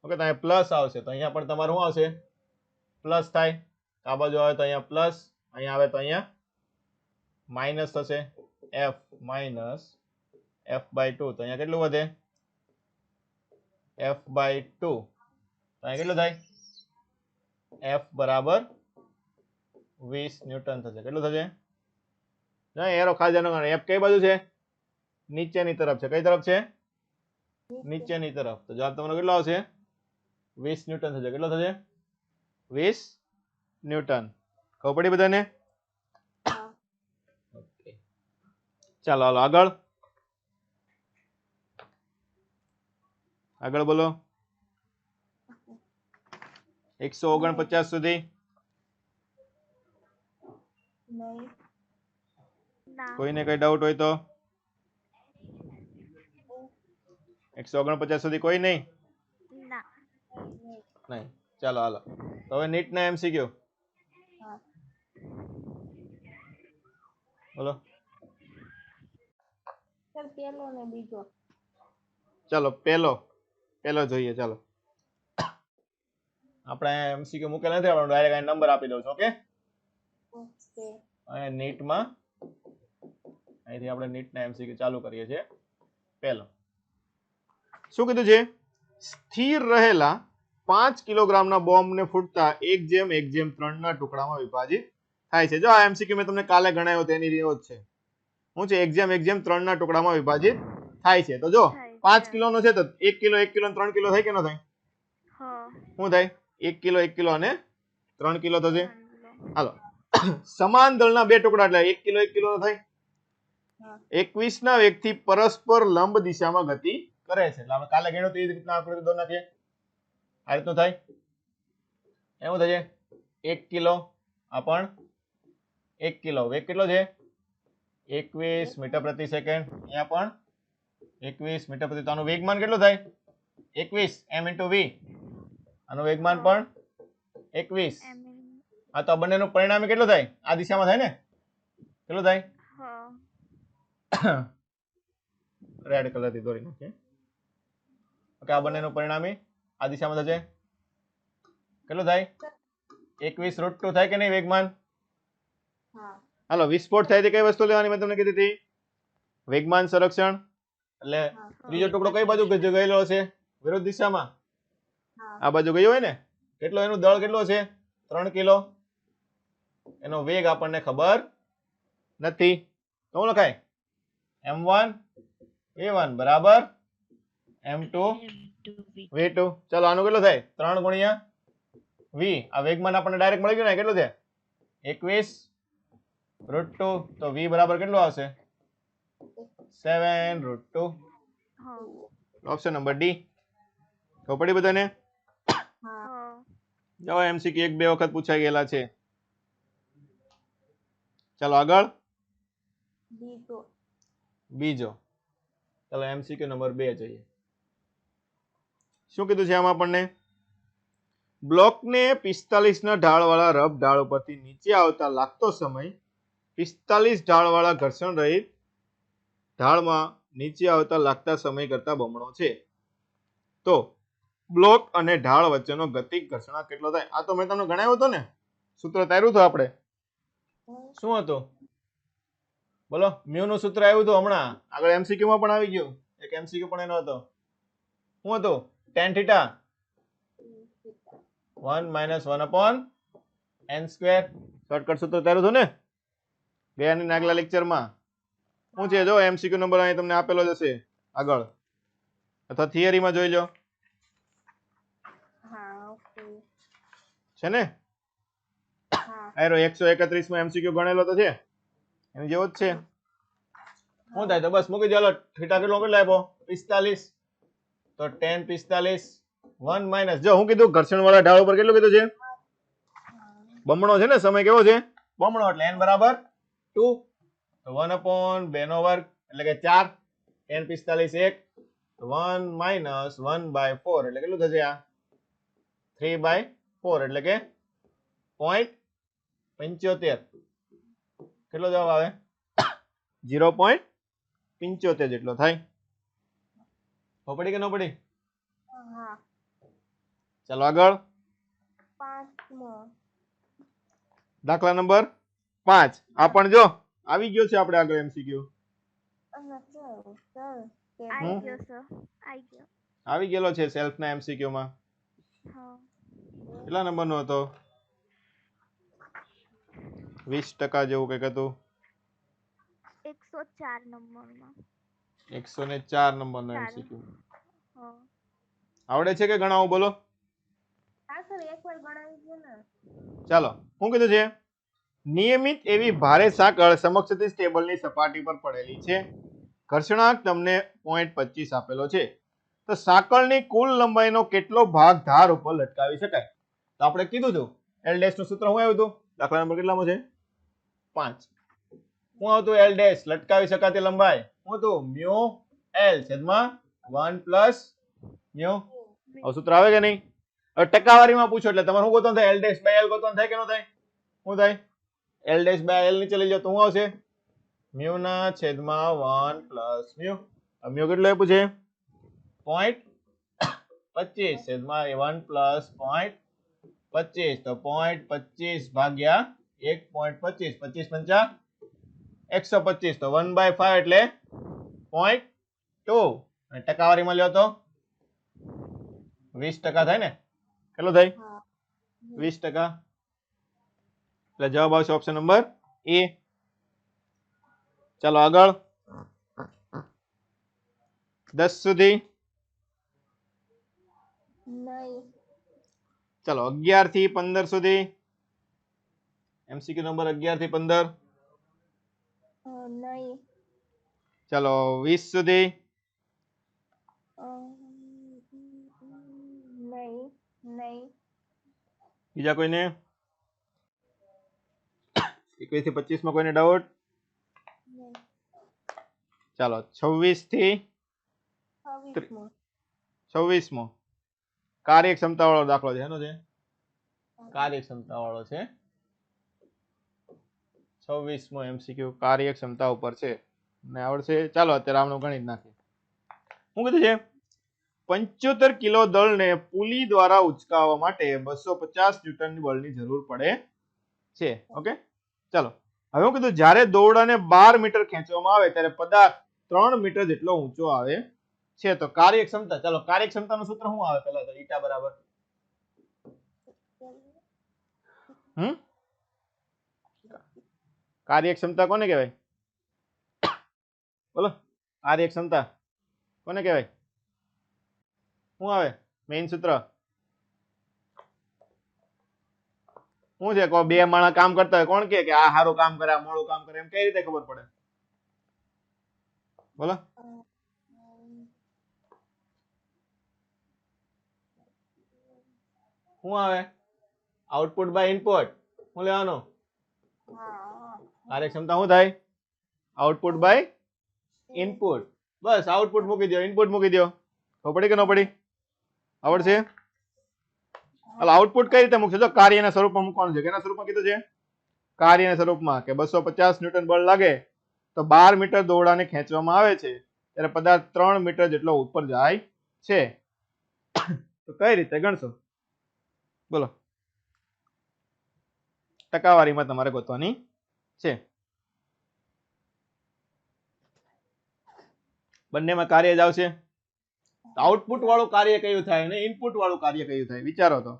ઓકે, તો અહીંયા પ્લસ આવશે. તો અહીંયા પણ તમારું શું આવશે? પ્લસ થાય. આ બાજુ આવે તો અહીંયા પ્લસ, અહીંયા આવે તો અહીંયા માઇનસ થશે. f minus f/2. તો અહીંયા કેટલું વધે? f/2. તો અહીંયા કેટલું થાય? f બરાબર 20 ન્યૂટન થશે. કેટલું થશે? એરો ખાસ ધ્યાન રાખવાનું. f કઈ બાજુ છે? નીચેની તરફ છે. કઈ તરફ છે? નીચેની તરફ. તો જવાબ તમારો કેટલો આવશે? 20 ન્યૂટન થશે. કેટલો થશે? 20 ન્યૂટન. ખબર પડી બધાને? ઓકે, ચાલો હાલો આગળ. આગળ બોલો. 149 સુધી. નહીં ના કોઈને કઈ ડાઉટ હોય તો? 149 સુધી કોઈ નહીં? ના નહીં. ચાલો હાલો. તો હવે નીટ ના MCQ હા બોલો. સર પેલો ને બીજો ચાલો પેલો જોઈએ. ચાલો આપણે MCQ મૂકેલા નથી, આપણે ડાયરેક્ટ અહીં નંબર આપી દઉં છું. ઓકે, ઓકે અહીંયા નીટમાં અહીંથી આપણે નીટના MCQ ચાલુ કરીએ છીએ. પહેલો શું કીધું છે? સ્થિર રહેલા 5 કિલોગ્રામના બોમ્બને ફૂટતા 1:1:3 ના ટુકડામાં વિભાજિત થાય છે. જો આ MCQ મેં તમને કાલે ગણાયો તેની રીત જ છે. શું છે? 1:1:3 ના ટુકડામાં વિભાજિત થાય છે. તો જો 5 કિલોનો છે તો 1 કિલો 1 કિલો 3 કિલો થાય કે ન થાય? હા શું થાય? 1 કિલો 1 કિલો અને 3 કિલો થશે. સમજો. હાલો, સમાન દળના બે ટુકડા એટલે 1 કિલો 1 કિલો થાય. હા 21 ના વેગથી પરસ્પર લંબ દિશામાં ગતિ કરે છે. એટલે આપણે કાલે ગણ્યું તો એ રીતના આકૃતિ દોરી નાખીએ. આ રીતનું થાય. એવું થશે 1 કિલો, આ પણ 1 કિલો. વેગ કેટલો છે? 21 મીટર પ્રતિ સેકન્ડ. અહીંયા પણ 21 મીટર પ્રતિ. તો આનું વેગમાન કેટલું થાય? 21 m × v. આનું વેગમાન પણ 21. એમ એમ. હા, તો આ બંનેનું પરિણામી કેટલું થાય? આ દિશામાં થાય ને? કેટલું થાય? હા રેડ કલર થી દોરી નાખીએ. ઓકે, આ બંનેનું પરિણામી આ દિશામાં થશે. કેટલું થાય? 21 √2 થાય કે નહીં વેગમાન? હા હાલો, વિસ્ફોટ થાય તે કઈ વસ્તુ લેવાની મેં તમને કીધી હતી? વેગમાન સંરક્ષણ. એટલે હા ત્રીજો ટુકડો કઈ બાજુ ગયેલો હશે? વિરુદ્ધ દિશામાં હા આ બાજુ ગયો હોય ને, કેટલો એનું દળ કેટલો છે 3 કિલો, એનો વેગ આપણને ખબર નથી, તો શું લખાય m1 v1 બરાબર m2 v2. ચલો આનું કેટલો થાય 3 ગુણ્યા v, આ વેગમાન આપણને ડાયરેક્ટ મળી ગયું ને, કેટલું છે 21 √2, તો v બરાબર કેટલું આવશે 7 √2. હા ઓપ્શન નંબર ડી. તો પડી બધાને? હા હા જો એમસીક્યુ 1-2 વખત પૂછાઈ ગયેલા છે. ચાલો આગળ બીજો. ચાલો એમસીક્યુ નંબર 2 જોઈએ. શું કીધું છે આમાં આપણને? બ્લોકને 45 ના ઢાળવાળા રફ ઢાળ ઉપરથી નીચે આવતા લાગતો સમય 45 ઢાળવાળા ઘર્ષણ રહિત ઢાળમાં નીચે આવતા લાગતા સમય કરતા બમણો છે. તો બ્લોક અને ઢાળ વચ્ચેનો ગતિક ઘર્ષણાંક કેટલો થાય? આ તો મેં તમને ગણાવ્યો હતો ને, સૂત્ર તાર્યું હતું આપણે. શું હતું બોલો? મ્યુ નું સૂત્ર આવ્યું હતું હમણાં, આગળ એમસીક્યુ માં પણ આવી ગયું, એક એમસીક્યુ પણ એનો હતો. શું હતું? tan θ 1 - 1/n². શોર્ટકટ સૂત્ર તાર્યું હતું ને ગયાની આગલા લેક્ચરમાં. શું છે જો એમસીક્યુ નંબર અહીં તમને આપેલો જ હશે આગળ, અથવા થિયરીમાં જોઈ લો. હા ઓકે છે ને? હા આયરો 131 માં એમસીક્યુ ગણેલો તો છે, એની જેવો જ છે. શું થાય? તો બસ મૂકી દો. થીટા કેટલો આપ્યો 45, તો tan 45 1 - જો હું કીધું ઘર્ષણ વાળા ઢાળ ઉપર કેટલું કીધું છે? બમણો છે ને, સમય કેવો છે? બમણો, એટલે n બરાબર 2, તો 1/2 એટલે કે 4, tan 45 1, તો 1 - 1/4 એટલે કેટલું થશે? આ 3/4 એટલે કે 0.75. કેટલો જવાબ આવે? 0.75 જેટલો થાય. પડી કે ન પડી? હા ચાલો આગળ. 5મો દાખલા નંબર 5. આ પણ જો આવી ગયો છે આપણે આગળ એમસીક્યુ. આઈ ગયો સર, આઈ ગયો. આવી ગયેલો છે સેલ્ફ ના એમસીક્યુ માં. હા કેટલા નંબર નો હતો? 20% જેવું કંઈક હતું. 104 નંબરમાં. 104 નંબર નો ચાર. એમસીક્યુ. હા આવડે છે કે ગણાવું? બોલો. હા સર એકવાર ગણાવી દો ને. ચાલો શું કીધું છે? નિયમિત એવી ભારે સાંકળ સમક્ષથી ટેબલની સપાટી પર પડેલી છે. ઘર્ષણાંક તમને 0.25 આપેલો છે. તો સાંકળની કુલ લંબાઈનો કેટલો ભાગ ધાર ઉપર લટકાવી શકાય? તો આપણે કીધું હતું L' નું સૂત્ર શું આવ્યું હતું? દાખલા નંબર કેટલામાં છે? 5. શું હતું L' લટકાવી શકાતી લંબાઈ? શું હતું? મ્યુ L છેદમાં 1 પ્લસ મ્યુ. હવે સૂત્ર આવે કે નહીં? હવે ટકાવારીમાં પૂછો એટલે તમારે શું ગોતવાનું થાય? L' L ગોતવાનું થાય કે ન થાય? શું થાય? L' નીચે લઈ જાઓ તો શું આવશે? મ્યુ ના છેદમાં 1 પ્લસ મ્યુ. મ્યુ કેટલું આપ્યું છે? 0.25 છેદમાં 1 પ્લસ 0.25, તો 0.25 ભાગ્યા 1.25, 25 પંચા 125, તો 1/5 એટલે 0.2. અને ટકાવારીમાં લ્યો તો 20% થાય ને? કેટલો થાય? 20%. એટલે જવાબ આવશે ઓપ્શન નંબર એ. ચાલો આગળ 10 સુધી. નહીં ચાલો 11 થી 15 સુધી. એમસીક્યુ નંબર 11 થી 15. નહીં ચાલો 20 સુધી. નહીં નહીં બીજા કોઈને? 21 થી 25 માં કોઈને ડાઉટ? નહીં ચાલો 26 થી 26મો 26મો કાર્યક્ષમતા વાળો દાખલો છે. એનો છે કાર્યક્ષમતા વાળો છે. 26મો એમસીક્યુ કાર્યક્ષમતા ઉપર છે ને આવડશે. ચાલો અત્યારે આમનું ગણિત નાખીએ. શું કીધું છે? 75 કિલો દળને પુલી દ્વારા ઉચકાવવા માટે 250 ન્યૂટન બળની જરૂર પડે છે. ઓકે ચાલો હવે હું કીધું જ્યારે દોરડાને 12 મીટર ખેંચવામાં આવે ત્યારે પદાર્થ 3 મીટર જેટલો ઊંચો આવે છે તો કાર્યક્ષમતા, ચાલો કાર્યક્ષમતાનું સૂત્ર શું આવે પહેલા તો ઈટા બરાબર કાર્યક્ષમતા કોને કહેવાય? બોલો, કાર્યક્ષમતા કોને કહેવાય? શું આવે મેઇન સૂત્ર? શું છે? કોઈ બે માણસ કામ કરતા હોય, કોણ કે આ સારું કામ કરે, આ મોડું કામ કરે, એમ કઈ રીતે ખબર પડે? બોલો. શું આવે? Output by input. શું લેવાનું? કાર્યક્ષમતા શું થાય? Output by input. બસ આઉટપુટ મૂકી દો, ઇનપુટ મૂકી દો. ખબર પડી કે ન પડી? આવડશે? હાલ આઉટપુટ કઈ રીતે મૂકશે? જો કાર્યના સ્વરૂપમાં મૂકવાનું છે. કેના સ્વરૂપમાં કીધું છે? કાર્યના સ્વરૂપમાં કે 250 ન્યૂટન બળ લાગે તો 12 મીટર દોરડાને ખેંચવામાં આવે છે ત્યારે પદાર્થ 3 મીટર જેટલો ઉપર જાય છે. તો કઈ રીતે ગણશો? બોલો. ટકાવારીમાં તમારે ગોતવાની છે. બંનેમાં કાર્ય જ આવશે. આઉટપુટ વાળું કાર્ય કયું થાય અને ઇનપુટ વાળું કાર્ય કયું થાય? વિચારો તો.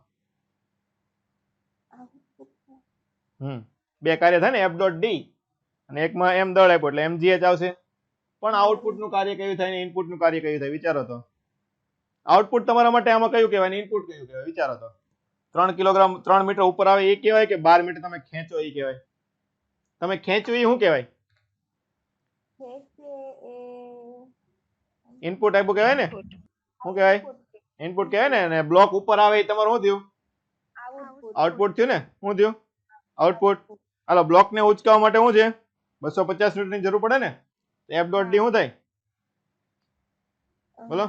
બે કાર્ય થાય ને, F ડોટ ડી અને એકમાં એમ દળ આપ્યો એટલે mgh આવશે. પણ આઉટપુટ નું કાર્ય કયું થાય ને ઇનપુટ નું કાર્ય કયું થાય? વિચારો તો. આઉટપુટ તમારા માટે આમાં કયું કહેવાય ને ઇનપુટ કયું કહેવાય? વિચારો તો. 3 કિલોગ્રામ 3 મીટર ઉપર આવે એ કહેવાય કે 12 મીટર તમે ખેંચો એ કહેવાય? તમે ખેંચવું એ શું કહેવાય? ઇનપુટ આપ્યું કહેવાય ને? શું કહેવાય? ઇનપુટ કહેવાય ને. અને બ્લોક ઉપર આવે એ તમારું શું થયું? આઉટપુટ થયું ને? શું થયું? આઉટપુટ. હાલો, બ્લોક ને ઉચકાવવા માટે શું છે? 250 ન્યૂટન ની જરૂર પડે ને? F ડોટ ડી શું થાય? બોલો.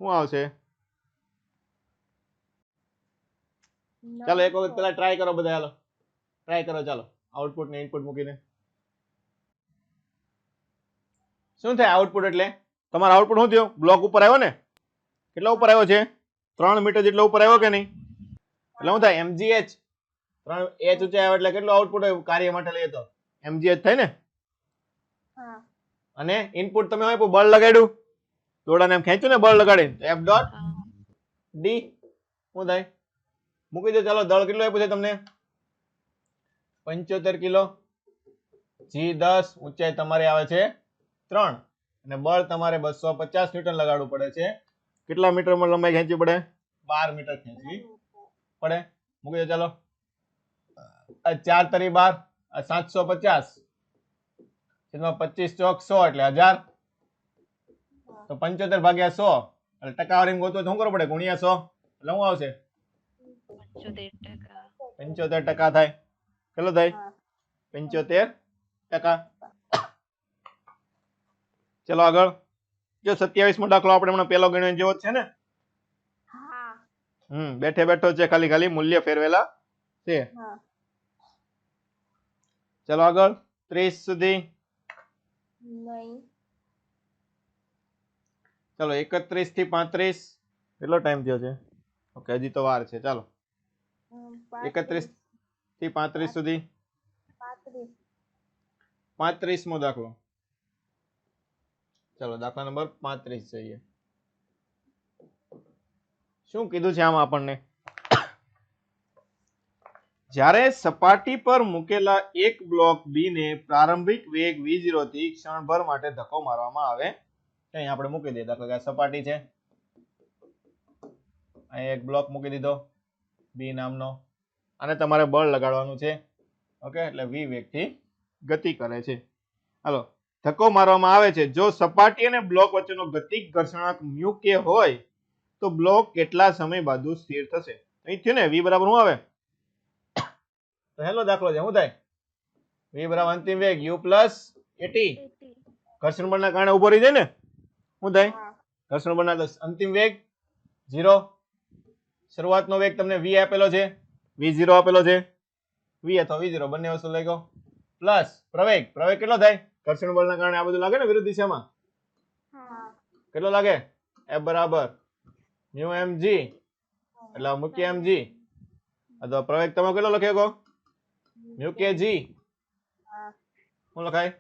શું આવશે? ચાલો એક વખત પેલા ટ્રાય કરો બધા. હાલો ટ્રાય કરો. ચાલો આઉટપુટ ને ઇનપુટ મૂકીને. શું થાય આઉટપુટ એટલે? તમારો આઉટપુટ શું થયું? બ્લોક ઉપર આવ્યો ને? કેટલા ઉપર આવ્યો છે? 3 મીટર જેટલો ઉપર આવ્યો કે નહીં? એટલે શું થાય? mgh. 3 h ઊંચાઈ આવે એટલે કેટલું આઉટપુટ કાર્ય માટે લઈએ તો mgh થાય ને? અને ઇનપુટ તમે આપ્યું, બળ લગાડ્યું, દોરડાને એમ ખેંચ્યું ને બળ લગાડીને, F ડોટ ડી શું થાય? મૂકી દો. ચાલો દળ કેટલું આપ્યું છે તમને? 75 કિલો. G10, ઊંચાઈ તમારી આવે છે 3 અને બળ તમારે 250 ન્યૂટન લગાડવું પડે છે. કેટલા મીટરમાં લંબાઈ ખેંચવી પડે? 12 મીટર ખેંચવી પડે. મૂકી દો. ચાલો 4 તરી 12, 750 25 ચોક 100 એટલે 1000. તો 75 ભાગ્યા 100 એટલે ટકાવારી ગોતવો તો શું કરવું પડે? ગુણ્યા 100 એટલે શું આવશે? 75% થાય. કેટલો થાય? 75%. ચલો આગળ. જો 27મો દાખલો આપણે હમણાં પેલો ગણ્યો જેવો જ છે ને? બેઠે બેઠો છે, ખાલી ખાલી મૂલ્ય ફેરવેલા છે. ચલો આગળ 30 સુધી. ચલો 31 થી 35. કેટલો ટાઈમ થયો છે? ઓકે, હજી તો વાર છે. ચાલો 31 થી 35 સુધી. 35મો દાખલો. ચલો દાખલા નંબર 35 જઈએ. શું કીધું છે આમાં આપણને? જ્યારે સપાટી પર મૂકેલા એક બ્લોક બી ને પ્રારંભિક વેગ v0 થી ક્ષણભર માટે ધક્કો મારવામાં આવે, અહીં આપણે મૂકી દઈએ. દાખલા કે સપાટી છે, અહીં એક બ્લોક મૂકી દીધો બી નામનો, અને તમારે બળ લગાડવાનું છે. ઓકે, એટલે v વેગથી ગતિ કરે છે. હાલો, ધક્કો મારવામાં આવે છે. જો સપાટી અને બ્લોક વચ્ચેનો ગતિક ઘર્ષણાંક મ્યુ કે હોય તો બ્લોક કેટલા સમય બાદ સ્થિર થશે? અહીં થયું ને v બરાબર શું આવે? પહેલો દાખલો છે. શું થાય? v બરાબર અંતિમ વેગ u પ્લસ at. ઘર્ષણ બળના કારણે ઉભો રહી જાય ને? શું થાય? ઘર્ષણ બળના અંતિમ વેગ 0. શરૂઆતનો વેગ તમને v આપેલો છે, v0 આપેલો છે. v અથવા v0 બંને વસ્તુ લઈ ગયો. પ્લસ પ્રવેગ. પ્રવેગ કેટલો થાય? ઘર્ષણ બળના કારણે આ બધું લાગે ને વિરુદ્ધ દિશામાં. કેટલો લાગે? F બરાબર મ્યુ mg. એટલે મૂકીએ mg. અથવા પ્રવેગ તમે કેટલો લખી શકો? મ્યુ કે g. શું લખાય?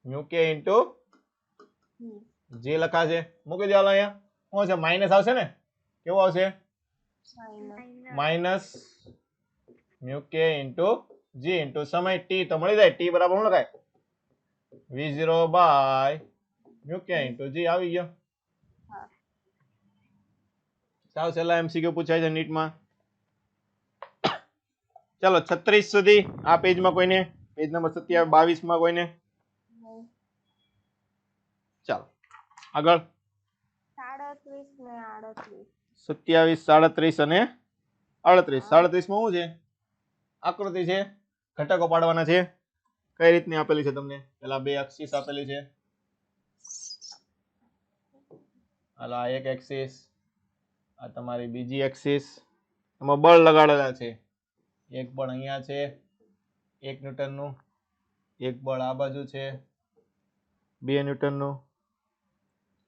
મ્યુ કે ઇન્ટુ જી જે લખાશે. મૂકી દો અહીંયા. શું છે? માઇનસ આવશે ને? કેવું આવશે? Minus minus mu k into જી ઇન્ટુ સમય ટી તો મળી જાય. ટી બરાબર શું લખાય? v0 by mu k into જી. આવી ગયો. હા સાવ સહેલા એમસીક્યુ પૂછાય છે નીટમાં. ચાલો 36 સુધી આ પેજમાં કોઈને, પેજ નંબર 22 માં કોઈને. નહીં. ચાલો આગળ. 37 ને 38 27, 37 અને 38. 37 માં શું છે? આકૃતિ છે, ઘટકો પાડવાના છે. કઈ રીતની આપેલી છે તમને? પેલા બે એક્સિસ આપેલી છે. આ એક એક્સિસ, આ તમારી બીજી એક્સિસ. એમાં બળ લગાડેલા છે. એક બળ અહીંયા છે 1 ન્યૂટનનું, એક બળ આ બાજુ છે 2 ન્યૂટનનું.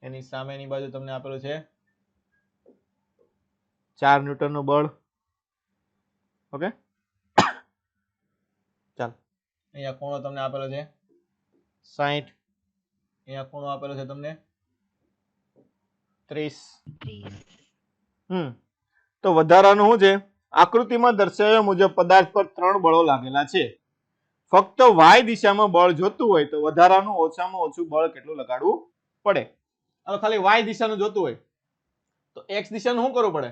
એની સામેની બાજુ તમને આપેલું છે 4 ન્યૂટનનું બળ. ઓકે, ચાલ. અહીંયા ખૂણો તમને આપેલો છે 60. અહીંયા ખૂણો આપેલો છે તમને 30. તો વધારાનું શું છે? આકૃતિમાં દર્શાવ્યા મુજબ પદાર્થ પર 3 બળો લાગેલા છે. ફક્ત y દિશામાં બળ જોતું હોય તો વધારાનું ઓછામાં ઓછું બળ કેટલું લગાડવું પડે? હવે ખાલી y દિશાનું જોતું હોય તો x દિશાનું શું કરવું પડે?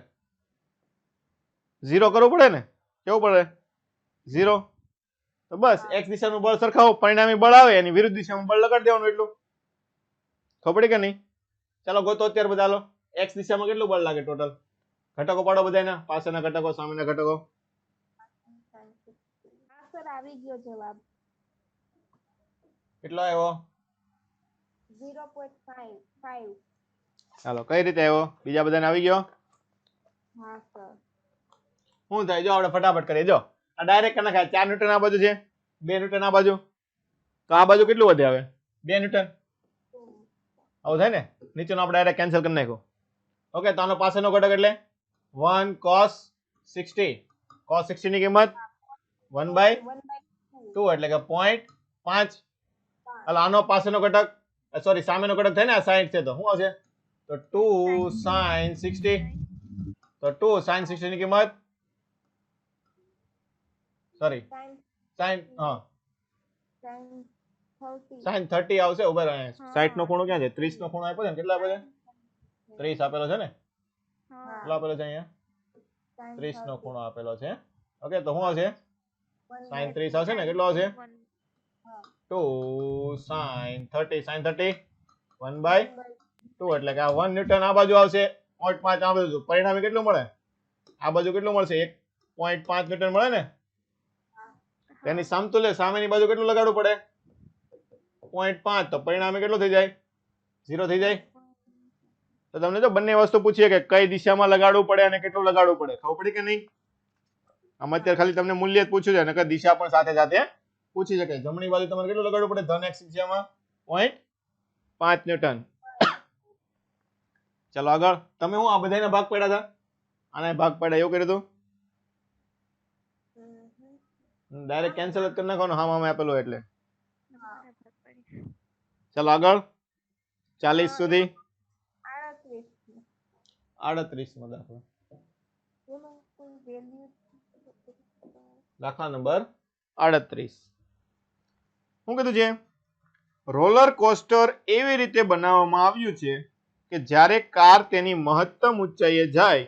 0 કરવું પડે ને? કેવું પડે? 0. તો બસ x દિશાનું બળ સરખાવો, પરિણામી બળ આવે એની વિરુદ્ધ દિશામાં બળ લગાડી દેવાનું. એટલું ખબર પડી કે નહીં? ચાલો ગોતો અત્યારે બધા. લો, x દિશામાં કેટલું બળ લાગે ટોટલ? ઘટકો પાડો બધાના, પાછળના ઘટકો, સામેના ઘટકો. હા સર આવી ગયો જવાબ. કેટલો આવ્યો? 0.5. ચાલો કઈ રીતે આવ્યો? બીજા બધાને આવી ગયો? હા સર શું થાય? જો આપણે ફટાફટ કરીએ. જો આ ડાયરેક્ટ કરી નાખાય. 4 ન્યૂટન આ બાજુ છે, 2 ન્યૂટન આ બાજુ. તો આ બાજુ કેટલું વધે? હવે 2 ન્યૂટન. આવું થાય ને? નીચેનો આપણે ડાયરેક્ટ કેન્સલ કરી નાખ્યો. ઓકે, તો આનો પાછળનો ઘટક એટલે 1 cos 60. cos 60 ની કિંમત 1/2 એટલે કે 0.5. એટલે આનો પાછળનો ઘટક, સોરી સામેનો ઘટક થાય ને, આ 60 છે તો શું આવશે? તો 2 sin 60. તો 2 sin 60 ની કિંમત, સોરી sin sin 30 આવશે. ઉભા રહો. 60 નો ખૂણો ક્યાં છે? 30 નો ખૂણો આપ્યો છે ને? કેટલા આપેલો છે? 30 આપેલો છે ને? કેટલો આપેલો છે અહીંયા? 30 નો ખૂણો આપેલો છે. ઓકે, તો શું આવશે? sin 30 આવશે ને? કેટલો આવશે? 2 sin 30. sin 30 1/2 એટલે કે આ 1 ન્યૂટન આ બાજુ આવશે, 0.5 આ બાજુ. પરિણામી કેટલું મળે? આ બાજુ કેટલું મળશે? 1.5 ન્યૂટન મળે ને? તેની સમતુલ્ય સામેની બાજુ કેટલું લગાડવું પડે? 0.5. તો પરિણામે કેટલું થઈ જાય? 0 થઈ જાય. તો તમને જો બંને વસ્તુ પૂછીએ કે કઈ દિશામાં લગાડવું પડે અને કેટલું લગાડવું પડે, ખબર પડી કે નહીં? આમાં અત્યારે ખાલી તમને મૂલ્ય જ પૂછ્યું છે, નકર દિશા પણ સાથે સાથે પૂછી શકે. જમણી બાજુ તમારે કેટલું લગાડવું પડે? ધન x દિશામાં 0.5 ન્યૂટન. ચલો આગળ. તમે હું આ બધાના ભાગ પાડ્યા હતા? આના ભાગ પાડ્યા એવું કર્યું હતું? ડાયરેક્ટ કેન્સલ જ કરી નાખવાનું. હા મામા આપેલું એટલે. ચલો આગળ. 40 સુધી. 38 નો દાખલો. દાખલા નંબર 38. શું કીધું છે? રોલર કોસ્ટર એવી રીતે બનાવવામાં આવ્યું છે કે જ્યારે કાર તેની મહત્તમ ઊંચાઈએ જાય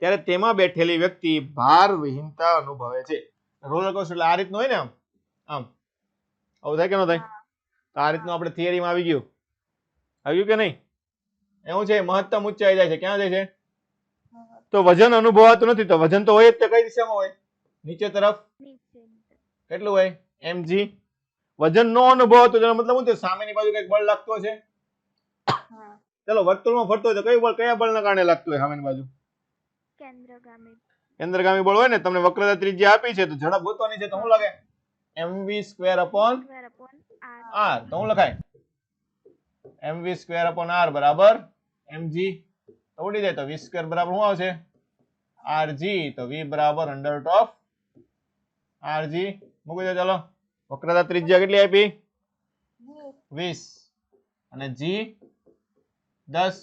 ત્યારે તેમાં બેઠેલી વ્યક્તિ ભાર વિહીનતા અનુભવે છે. રોલર કોસ્ટર એટલે આ રીતનું હોય ને, આમ આમ આવું થાય કે ન થાય? આ રીતનું આપણે થિયરીમાં આવી ગયું. આવ્યું કે નહીં? એવું છે, મહત્તમ ઊંચાઈ જાય છે. ક્યાં જાય છે? તો વજન અનુભવાતું નથી. તો વજન તો હોય જ તે કઈ દિશામાં હોય? નીચે તરફ. કેટલું હોય? mg. વજન નો અનુભવાતું તેનો મતલબ શું છે? સામેની બાજુ કઈક બળ લાગતો છે. ચલો વર્તુળમાં ફરતો હોય તો કયું બળ, કયા બળના કારણે લાગતું હોય સામેની બાજુ? કેન્દ્રગામી બળ હોય ને. તમને વક્રતા ત્રિજ્યા આપી છે તો ઝડપ ગોતવાની છે, તો શું લાગે? mv²/r. તો શું લખાય? mv²/r બરાબર mg. તો ઉડી જાય તો v² બરાબર શું આવશે? rg. તો v બરાબર √rg. મૂકી દો. ચાલો વક્રતા ત્રિજ્યા કેટલી આપી? 20 અને જી 10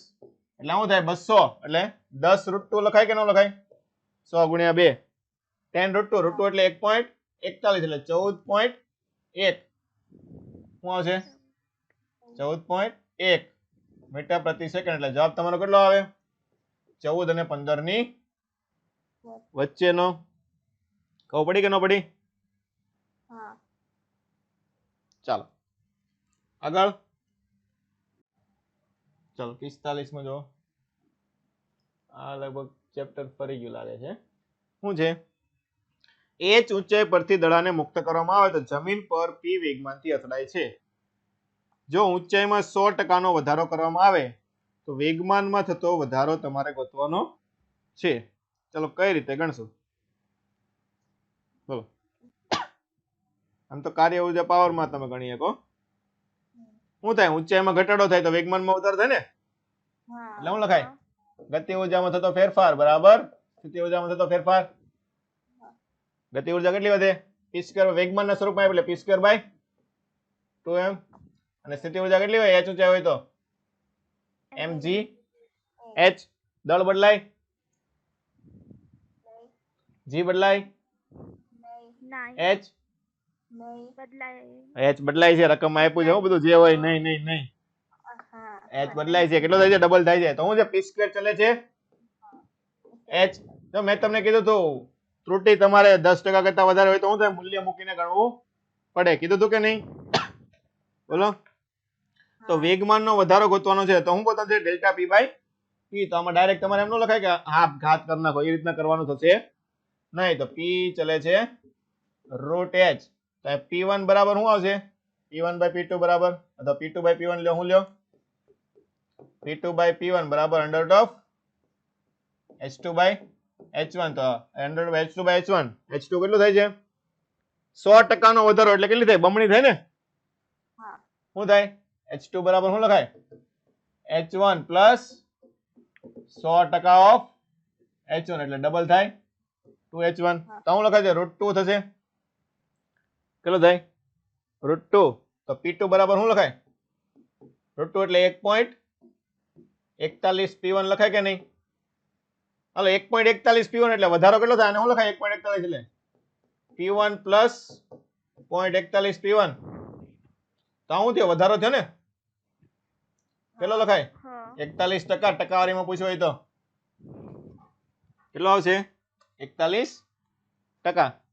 એટલે શું થાય 200 એટલે 10 √2 લખાય કે ન લખાય 100 ગુણ્યા 2 10 √2 √2 એટલે 1.41 એટલે 14.1 શું આવશે 14.1 મીટર પ્રતિ સેકન્ડ એટલે જવાબ તમારો કેટલો આવે 14 અને 15 ની વચ્ચેનો ખબર પડી કે ન પડી હા ચાલો આગળ ચાલો 45 માં જો આ લગભગ ચેપ્ટર ફરી ગયું લાગે છે શું છે h ઊંચાઈ પરથી દડાને મુક્ત કરવામાં આવે તો જમીન પર p વેગમાનથી અથડાય છે જો ઊંચાઈમાં 100% નો વધારો કરવામાં આવે તો વેગમાનમાં થતો વધારો તમારે ગોતવાનો છે ચલો કઈ રીતે ગણશું બોલો આમ તો કાર્ય ઉર્જા પાવરમાં તમે ગણી શકો શું થાય ઊંચાઈમાં ઘટાડો થાય તો વેગમાનમાં વધારો થાય ને હા એટલે શું લખાય ગતિ ઉર્જામાં થતો ફેરફાર બરાબર સ્થિતિ ઉર્જામાં થતો ફેરફાર ગતિ ઉર્જા કેટલી વધે p² વેગમાનના સ્વરૂપમાં એટલે p² બાય 2m અને સ્થિતિ ઉર્જા કેટલી હોય h ઊંચાઈ હોય તો mg h દળ બદલાય g બદલાય નહીં h બદલાય h બદલાય છે રકમમાં આપ્યું છે હું બધું જે હોય નહીં નહીં નહીં હા h બદલાય છે કેટલો થાય છે ડબલ થાય છે તો હું છે p² ચાલે છે h જો મેં તમને કીધું તો ત્રુટિ તમારે 10% કરતા વધારે હોય તો શું થાય મૂલ્ય મૂકીને ગણવું પડે કીધું તું કે નહીં બોલો તો વેગમાનનો વધારો ગોતવાનો છે તો હું ગોતવાનું છે ડેલ્ટા p બાય p તો આમાં ડાયરેક્ટ તમારે એમ ન લખાય કે હાફ ઘાત કરી નાખો એ રીતના કરવાનું થશે નહીં તો p ચલે છે √h તો p1 બરાબર શું આવશે p1 બાય p2 બરાબર અથવા p2 બાય p1 લ્યો હું લ્યો p2 બાય p1 બરાબર under of h2 by h1 તો under h2 by h1 h2 કેટલું થાય છે 100% નો વધારો એટલે કેટલી થાય બમણી થાય ને હા શું થાય h2 બરાબર શું લખાય h1 પ્લસ 100% ઓફ h1 એટલે ડબલ થાય 2h1 તો શું લખાય છે √2 થશે કેટલો થાય √2 તો p2 બરાબર શું લખાય √2 એટલે 1.41 p1 લખાય કે નહીં હાલો 1.41 p1 એટલે વધારો કેટલો થાય અને શું લખાય 1.41 એટલે p1 પ્લસ 0.41 p1 તો શું થયો વધારો થયો ને કેટલો લખાય હા 41% ટકાવારીમાં પૂછ્યો હોય તો કેટલો આવશે 41%